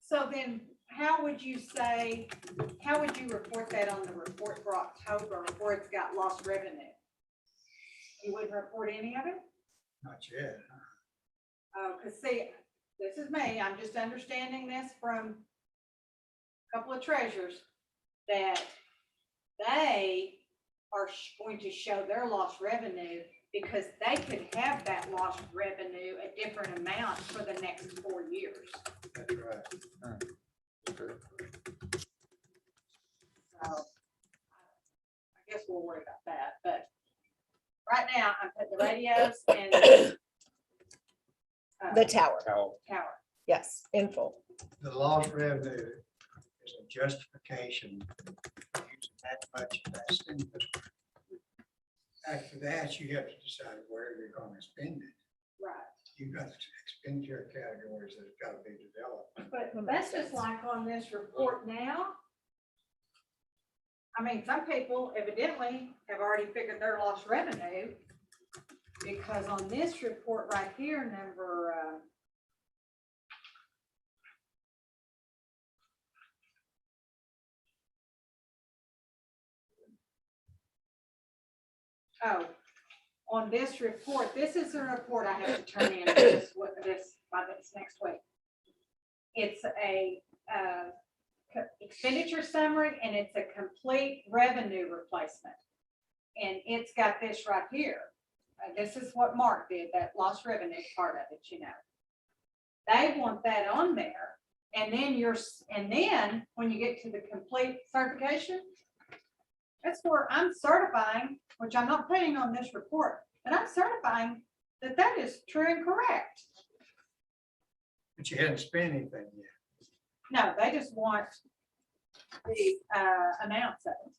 So then, how would you report that on the report for October, where it's got lost revenue? You wouldn't report any of it? Not yet. Oh, because see, this is me, I'm just understanding this from a couple of treasurers, that they are going to show their lost revenue because they could have that lost revenue a different amount for the next 4 years. That's right. So I guess we'll worry about that, but right now I'm putting the radios and The tower, How, tower. yes, in full. The lost revenue is a justification for using that much of that stimulus. After that, you have to decide where you're going to spend it. Right. You've got expenditure categories that have got to be developed. But that's just like on this report now. I mean, some people evidently have already figured their lost revenue, because on this report right here, number, on this report, this is a report I have to turn in by this next week. It's a expenditure summary, and it's a complete revenue replacement. And it's got this right here. This is what Mark did, that lost revenue part of it, you know. They want that on there. And then when you get to the complete certification, that's where I'm certifying, which I'm not putting on this report, but I'm certifying that that is true and correct. But you hadn't spent anything yet. No, they just want the amounts of it.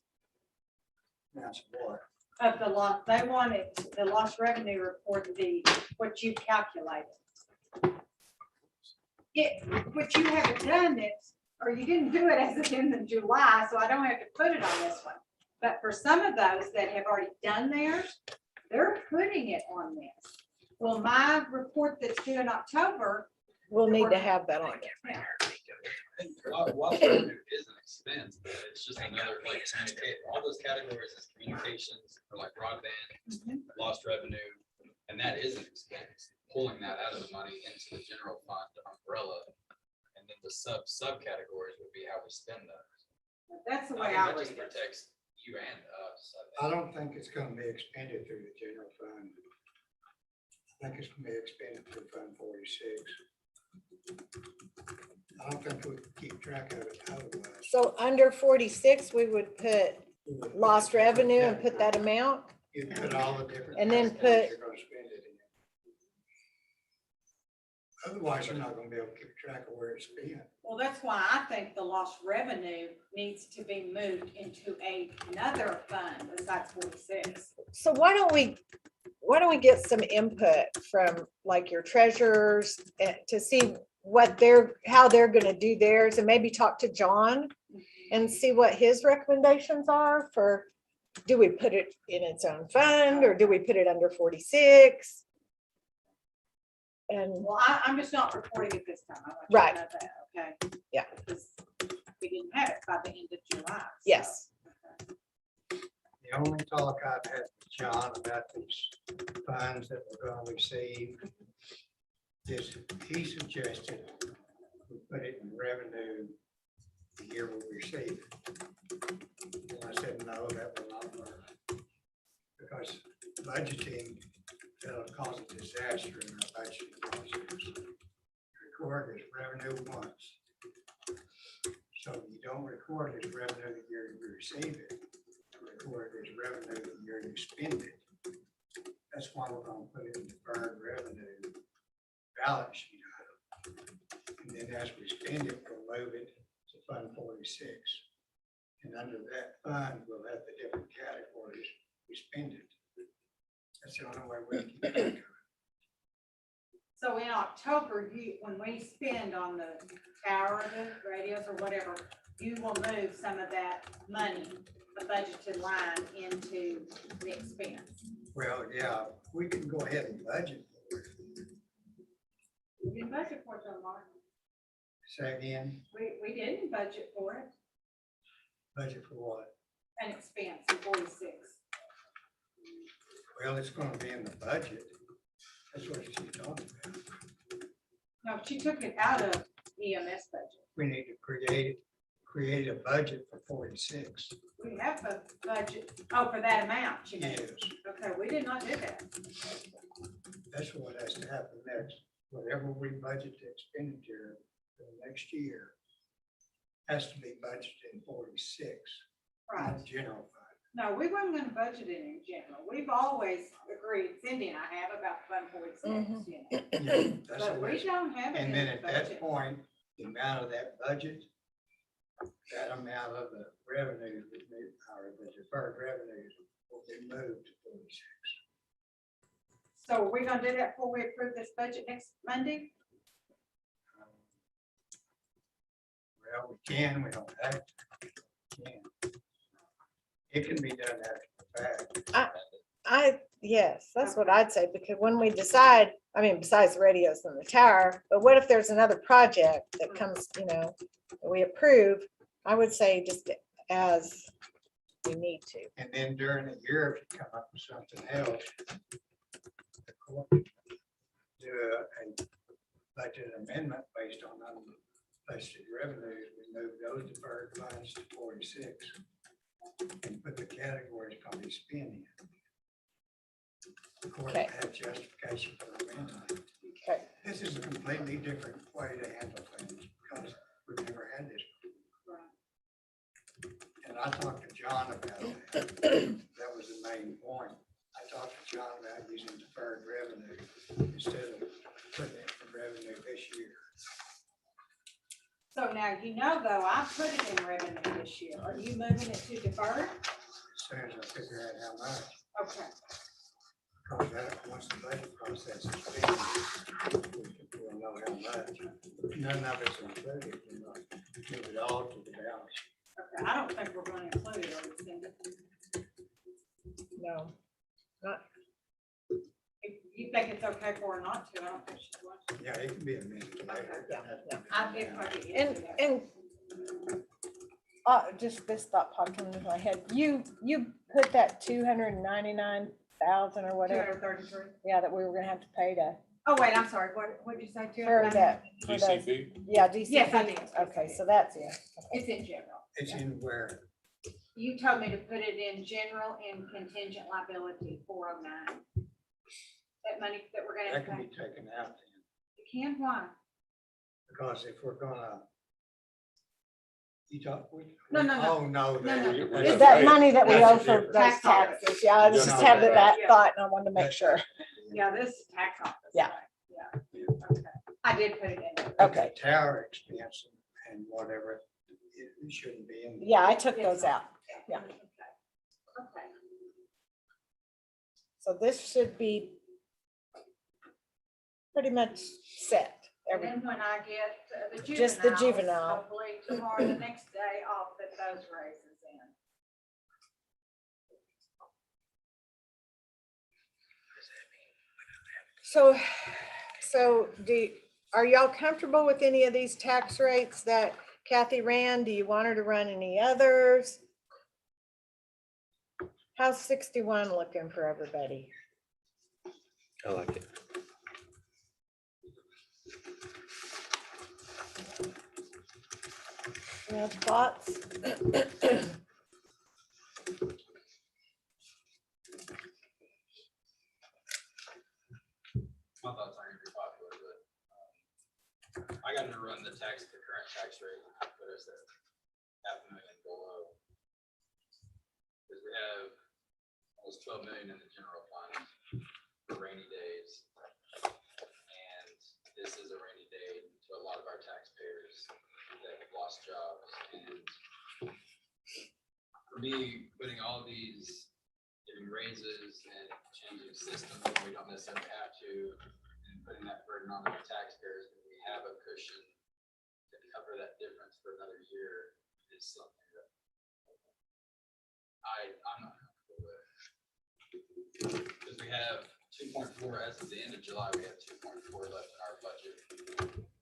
That's what. Of the loss, they wanted the lost revenue report, what you calculated. But you haven't done it, or you didn't do it as of end of July, so I don't have to put it on this one. But for some of those that have already done theirs, they're putting it on this. Well, my report that's due in October. We'll need to have that on. Yeah. Lost revenue is an expense, but it's just another, like, all those categories is communications, or like broadband, lost revenue, and that is an expense. Pulling that out of the money into the general fund umbrella, and then the subcategories would be how we spend those. That's the I way think I that read just it. protects you and us. I don't think it's gonna be expended through the general fund. I think it's gonna be expended through Fund 46. I don't think we can keep track of it otherwise. So under 46, we would put lost revenue and put that amount. You put all the different. And then categories put- You're gonna spend it in. Otherwise, you're not gonna be able to keep track of where it's spent. Well, that's why I think the lost revenue needs to be moved into another fund besides 46. So why don't we get some input from like your treasurers to see how they're gonna do theirs, and maybe talk to John and see what his recommendations are for, do we put it in its own fund or do we put it under 46? And Well, I'm just not reporting it this time. I want you to Right. know that, okay? Yeah. Because we didn't have it by the end of July. so, yes, okay. The only talk I've had with John about these funds that we're gonna receive is he suggested we put it in revenue the year we receive it. And I said, no, that will not work. Because budgeting, it'll cause a disaster in our budgeting process. Record as revenue once. So you don't record it as revenue the year you receive it. Record it as revenue the year you spend it. That's why we're gonna put it in deferred revenue balance sheet item. And then as we spend it, we'll move it to Fund 46. And under that fund, we'll have the different categories we spend it. That's the only way we can keep track of it. So in October, when we spend on the tower, the radios or whatever, you will move some of that money, the budgeted line, into the expense. Well, yeah, we can go ahead and budget for it. We didn't budget for it, though, Mark. Say again, We didn't budget for it, budget for what? an expense in 46. Well, it's gonna be in the budget. That's what she's talking about. No, she took it out of EMS budget. We need to create a budget for 46. We have a budget, for that amount, you mean? Yes, Okay, we did not do that. that's what has to happen next. Whatever we budget the expenditure for the next year has to be budgeted in 46, Right. not general fund. No, we weren't gonna budget it in general. We've always agreed, Cindy and I have, about Fund 46, you know. Yeah, that's the But way we it's- don't have it in And then the at that budget. point, the amount of that budget, that amount of the revenue, or the deferred revenues will be moved to 46. So are we gonna do that before we approve this budget next Monday? Well, we can, we don't have to. We can. It can be done after the fact. yes, that's what I'd say, because when we decide, I mean, besides the radios and the tower, but what if there's another project that comes, that we approve? I would say just as we need to. And then during the year, if you come up with something else, the court do a budget amendment based on unbudgeted revenues. We move those deferred funds to 46 and put the categories going to be spending. The court Okay. had justification for amendment. Okay. This is a completely different way to handle things because we've never had this. And I talked to John about that. That was the main point. I talked to John about using deferred revenue instead of putting it in revenue this year. So now, you know, though, I put it in revenue this year. Are you moving it to deferred? As soon as I figure out how much, Okay. because that, once the budget process is finished, we'll know how much. None of it's included, you know, move it all to the balance. Okay, I don't think we're gonna include it. Are we, Cindy? No, not, If you think it's okay for her not to, I don't think she wants. Yeah, it can be amended later. I did put it in. and just this thought popped into my head. You put that 299,000 or whatever, 233. yeah, that we were gonna have to pay to, Oh, wait, I'm sorry. What did you say? for that. for those- DCP? Yeah, DCP. Yes, I did. Okay, so that's it. It's in general. It's in where, You told me to put it in general and contingent liability 409. That money that we're gonna that can pay. be taken out then, You can, why? because if we're gonna. You talk, we. No, no, no. Oh, no. No, Is that money that we owe That's for different. those Tax office. taxes? Yeah, I Just just had that Yeah. thought and I wanted to make sure. Yeah, this is tax office. Yeah. right? Yeah. Okay. I did put it in. there. Okay. Tower expense and whatever, it shouldn't be in. Yeah, I took those out. Yeah. Okay. Okay. So this should be pretty much set. And then when I get the juveniles. Just the juvenile. Hopefully tomorrow, the next day, I'll put those raises in. So are y'all comfortable with any of these tax rates that Kathy ran? Do you want her to run any others? How's 61 looking for everybody? I like it. Any other thoughts? My thoughts aren't gonna be popular, but I got to run the current tax rate, put us at $500,000 below. Because we have almost 12 million in the general fund for rainy days. And this is a rainy day to a lot of our taxpayers that have lost jobs. And for me, putting all these, giving raises and changing systems that we don't necessarily have to, and putting that burden on the taxpayers, when we have a cushion to cover that difference for another year, is something that I'm not comfortable with. Because we have 2.4, as of the end of July, we have 2.4 left in our budget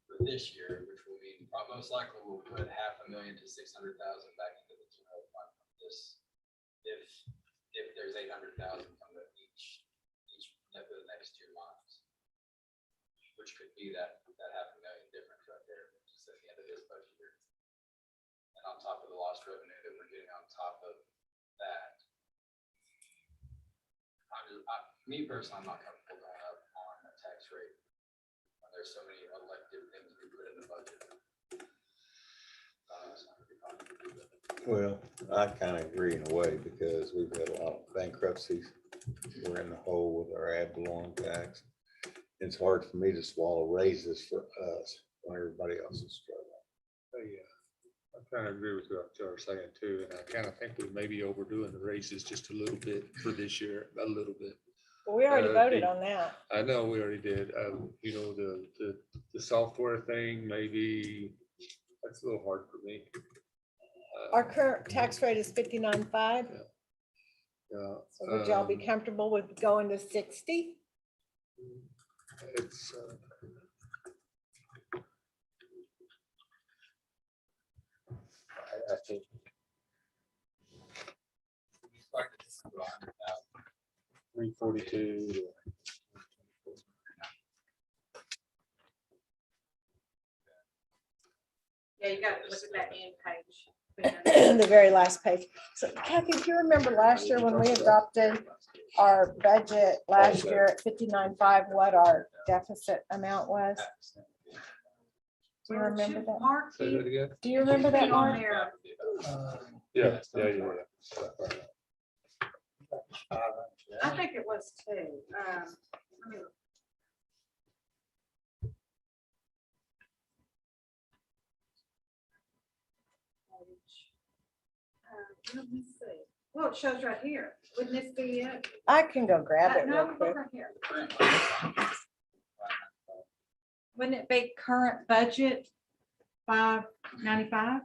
for this year, which will mean most likely we'll put $500,000 to $600,000 back into the general fund from this. If there's 800,000 from each for the next 2 months, which could be that $500,000 difference right there, just at the end of this budget year. And on top of the lost revenue that we're getting on top of that. Me personally, I'm not comfortable going up on a tax rate when there's so many elective things we put in the budget. It's not gonna be fun. Well, I kind of agree in a way because we've had a lot of bankruptcies. We're in the hole with our ad valorem tax. It's hard for me to swallow raises for us when everybody else is struggling. Yeah, I kind of agree with what you're saying too, and I kind of think we may be overdoing the raises just a little bit for this year, a little bit. Well, we already voted on that. I know we already did. You know, the software thing, maybe that's a little hard for me. Our current tax rate is 59.5. Yeah. So would y'all be comfortable with going to 60? It's, I think. 342. Yeah, you got to look at that end page. The very last page. So Kathy, do you remember last year when we adopted our budget last year at 59.5, what our deficit amount was? Do you remember that? Mark, Say that again? Do you remember that, on Mark? there. Yeah. I think it was too. Let me look. Let me see. Well, it shows right here. Wouldn't this be it? I can go grab it No, real quick. right here. Wouldn't it be current budget $595?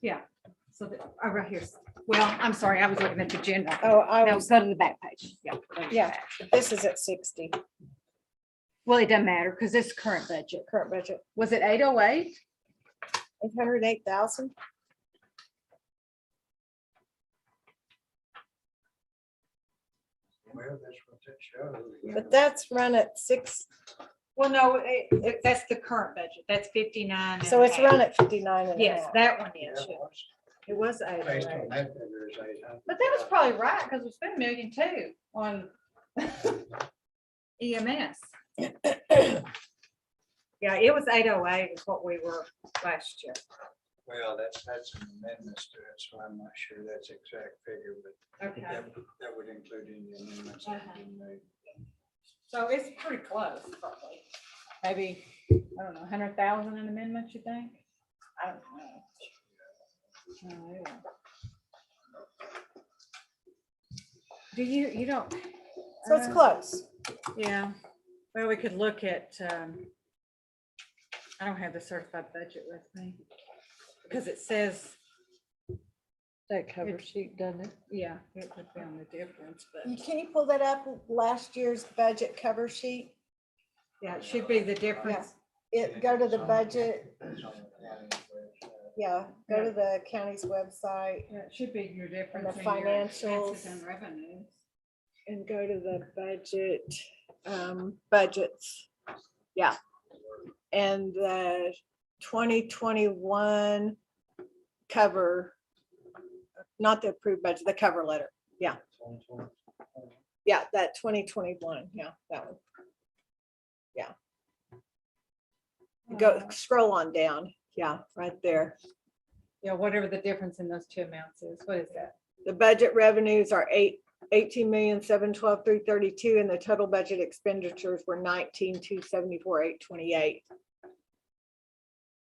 Yeah. So right here. Well, I'm sorry, I was looking at the agenda. Oh, I No, was, go to the back page. Yeah. yeah, this is at 60, Well, it doesn't matter because it's current budget. current budget, Was it 808? 808,000. Well, that's what that shows. But that's run at 6, Well, no, that's the current budget. That's 59. so it's run at 59 and a Yes, half. that one Yeah, is. it was. It was Based on 808. that figure is 800. But that was probably right because we spent $1 million too on EMS. Yeah, it was 808 is what we were last year. Well, that's some amendments to it, so I'm not sure that's exact figure, but Okay. that would include any amendments that have been made. So it's pretty close, probably. Maybe, I don't know, 100,000 in amendments, you think? I don't know. Oh, yeah. Do you don't? So it's close. Yeah, well, we could look at, I don't have the certified budget with me. Because it says, That cover sheet, doesn't it? yeah, it would be on the difference, but Can you pull that up, last year's budget cover sheet? yeah, it should be the difference. Go to the budget, That's on the county's website. yeah, go to the county's website Yeah, it should be your difference. the in your financials. expenses and revenues. and go to the budget, budgets. Yeah. And the 2021 cover, not the approved budget, the cover letter. Yeah. Yeah, that 2021. Yeah, that one. Yeah. Go scroll on down. Yeah, right there. Yeah, whatever the difference in those two amounts is. What is that? The budget revenues are 18,712,332, and the total budget expenditures were 19,274,828.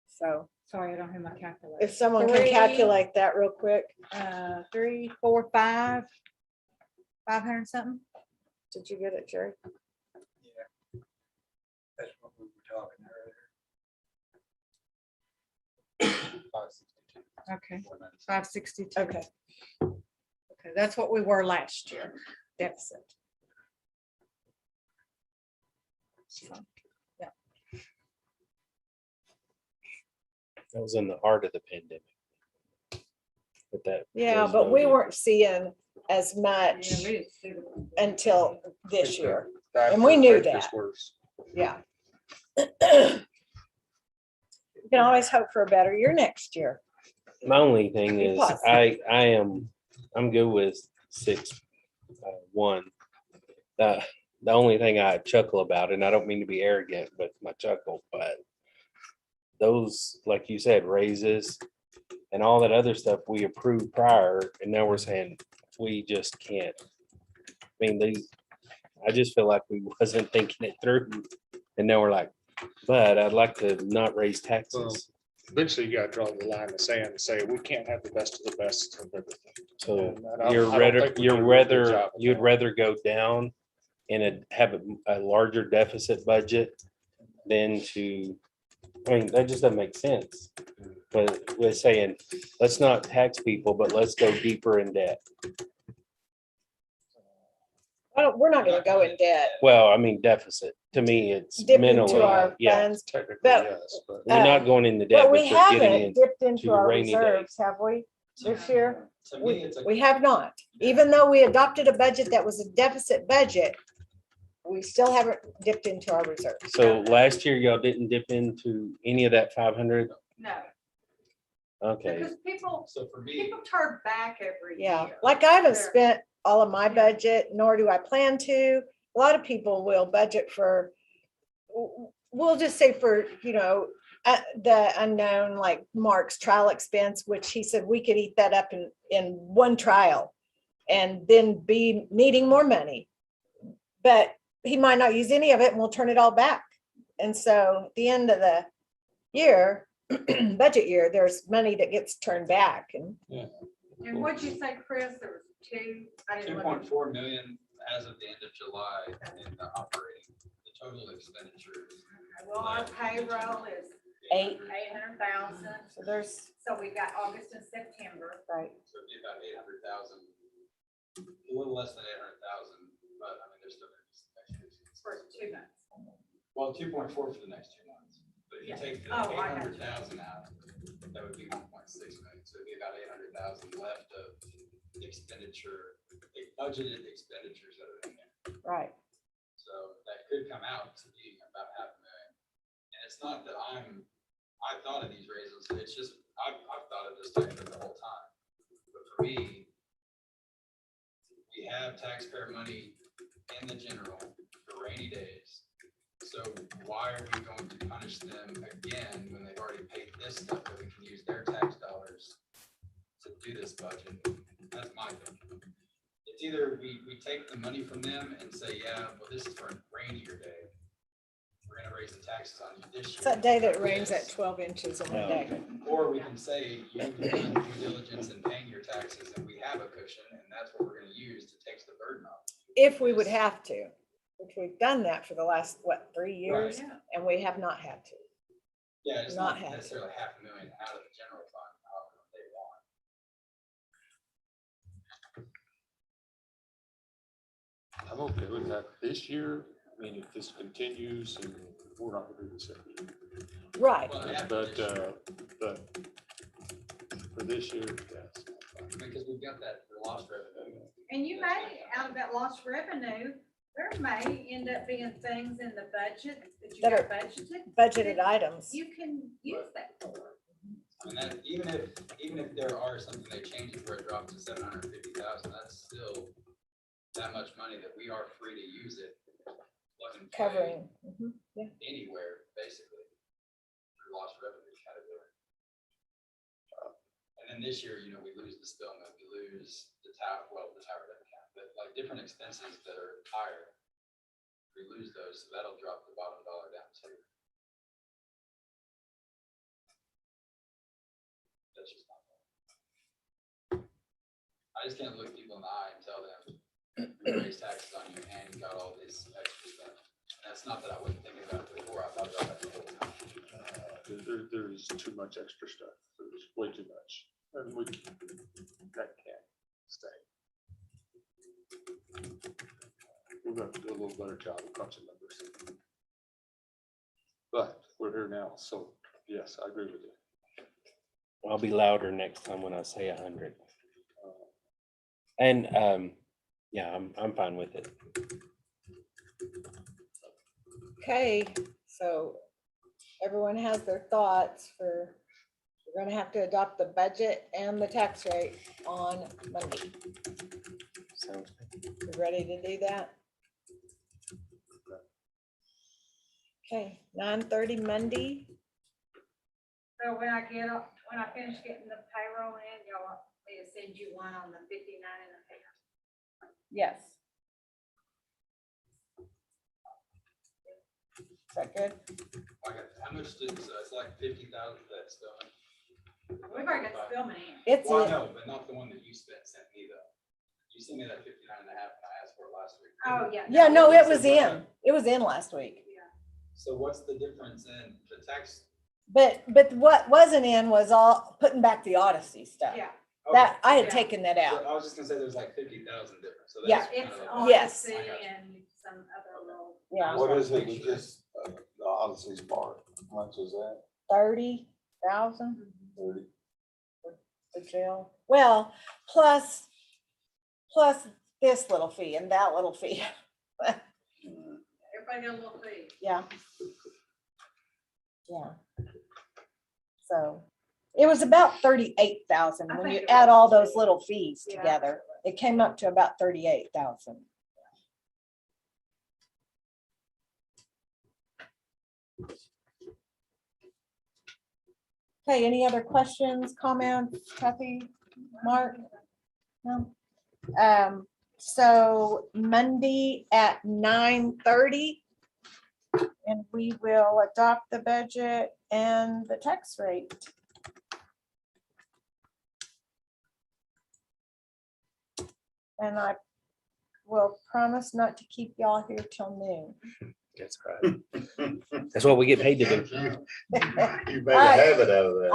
So Sorry, I don't have my calculator. if someone can calculate that real quick. 3, 4, 5, 500 something. Did you get it, Jerry? Yeah. That's what we were talking earlier. Okay, 562. Okay. Okay, that's what we were last year, deficit. So, yeah. That was in the heart of the pandemic. But that. Yeah, was but we voted. weren't seeing as much Yeah, we didn't see the- until this year. That And we knew make this that. worse. Yeah. You can always hope for a better year next year. My only thing is, Plus. I'm good with 6-1. The only thing I chuckle about, and I don't mean to be arrogant, but my chuckle, but those, like you said, raises and all that other stuff we approved prior, and now we're saying we just can't. I mean, I just feel like we wasn't thinking it through, and now we're like, but I'd like to not raise taxes. Eventually, you gotta draw the line in the sand and say, we can't have the best of the best of everything. So And I don't you'd think we did a really good job of you'd that. rather go down and have a larger deficit budget than to, I mean, that just doesn't make sense. But we're saying, let's not tax people, but let's go deeper in debt. We're not gonna go in debt. Well, I mean, deficit, to me, it's Dip into mentally, our yeah. funds. Technically, But- yes, but We're not going into debt, But but we we're getting haven't in. dipped into to our rainy reserves, have we, this year? To me, it's a. We have not. Even though we adopted a budget that was a deficit budget, we still haven't dipped into our reserves. So last year, y'all didn't dip into any of that 500? No, Okay, because people So for me, turn back every year. Yeah, like I haven't They're- spent all of my budget, nor do I plan to. A lot of people will budget for, we'll just say for, the unknown, like Mark's trial expense, which he said we could eat that up in one trial and then be needing more money. But he might not use any of it and we'll turn it all back. And so at the end of the year, budget year, there's money that gets turned back and And what'd you say, Chris? There was two? I didn't look at- 2.4 million as of the end of July in the operating, the total expenditures. Well, our payroll is 800,000. so there's, So we got August and September. right. So it'd be about 800,000, a little less than 800,000, but I mean, there's still gonna be some extras. For 2 months. Well, 2.4 for the next 2 months, but if you Yeah. take the Oh, I got you. 800,000 out, that would be 1.6 million, so it'd be about 800,000 left of expenditure, budgeted expenditures that are in there. Right. So that could come out to being about 500,000. And it's not that I thought of these raises, it's just, I've thought of this type of the whole time. But for me, we have taxpayer money in the general for rainy days. So why are we going to punish them again when they've already paid this stuff that we can use their tax dollars to do this budget? That's my thinking. It's either we take the money from them and say, yeah, well, this is for a rainier day. We're gonna raise the taxes on you this year. It's that day that rains at 12 inches in one day. Or we can say, you've done due diligence in paying your taxes and we have a cushion and that's what we're gonna use to take the burden off. If we would have to, which we've done that for the last, 3 years? Right. And we have not had to. Yeah, it's Not not had to. necessarily 500,000 out of the general fund, however they want. I'm okay with that this year. I mean, if this continues, and we're not gonna do this every year. Right. Well, yeah, But for this year, yes. because we've got that lost revenue. And you may, out of that lost revenue, there may end up being things in the budget that you That got are budgeted. Budgeted that items. You can use that for. I mean, that, even if there are something they change it where it drops to 750,000, that's still that much money that we are free to use it. Plug and play Covering. Yeah. anywhere, basically, through lost revenue category. And then this year, we lose the Spillman, we lose the tower, well, the tower doesn't count, but like different expenses that are higher. We lose those, so that'll drop the bottom dollar down too. That's just not. I just can't look people in the eye and tell them, we raised taxes on you and you got all this extra stuff. And that's not that I wasn't thinking about it before, I thought about that the whole time. There's too much extra stuff. There's way too much. And that can't stay. We're going to do a little better job of crunching numbers. But we're here now, so yes, I agree with you. I'll be louder next time when I say 100. And yeah, I'm fine with it. Okay, so everyone has their thoughts for, we're gonna have to adopt the budget and the tax rate on Monday. Sounds good. You ready to do that? Okay, 9:30 Monday. So when I finish getting the payroll in, y'all want me to send you one on the 59 and the pay. Yes. Is that good? How much did, so it's like 50,000 that's still. We've already got the Spillman in. It's, Well, I know, but not the one that you sent me though. You sent me that 59 and a half and I asked for it last week. Oh, yeah. yeah, no, it was in. It was in last week. So what's the difference in the tax? But what wasn't in was all putting back the Odyssey stuff. Yeah. That, I had Yeah. taken that So out. I was just gonna say there's like 50,000 difference. So Yeah. that's kind It's of on Yes. the city and some other little. Yeah, What is it with just the Odyssey's part? How much is that? 30,000 30? for jail. Well, plus this little fee and that little fee. Everybody got a little fee. Yeah. Yeah. So it was about 38,000 I when think you it add was all those too. little fees Yeah. together. It came up to about 38,000. Okay, any other questions, comments, Kathy, Mark? No? So Monday at 9:30, And we will adopt the budget and the tax rate. And I will promise not to keep y'all here till noon. That's right. That's what we get paid to do. You made a habit out of that.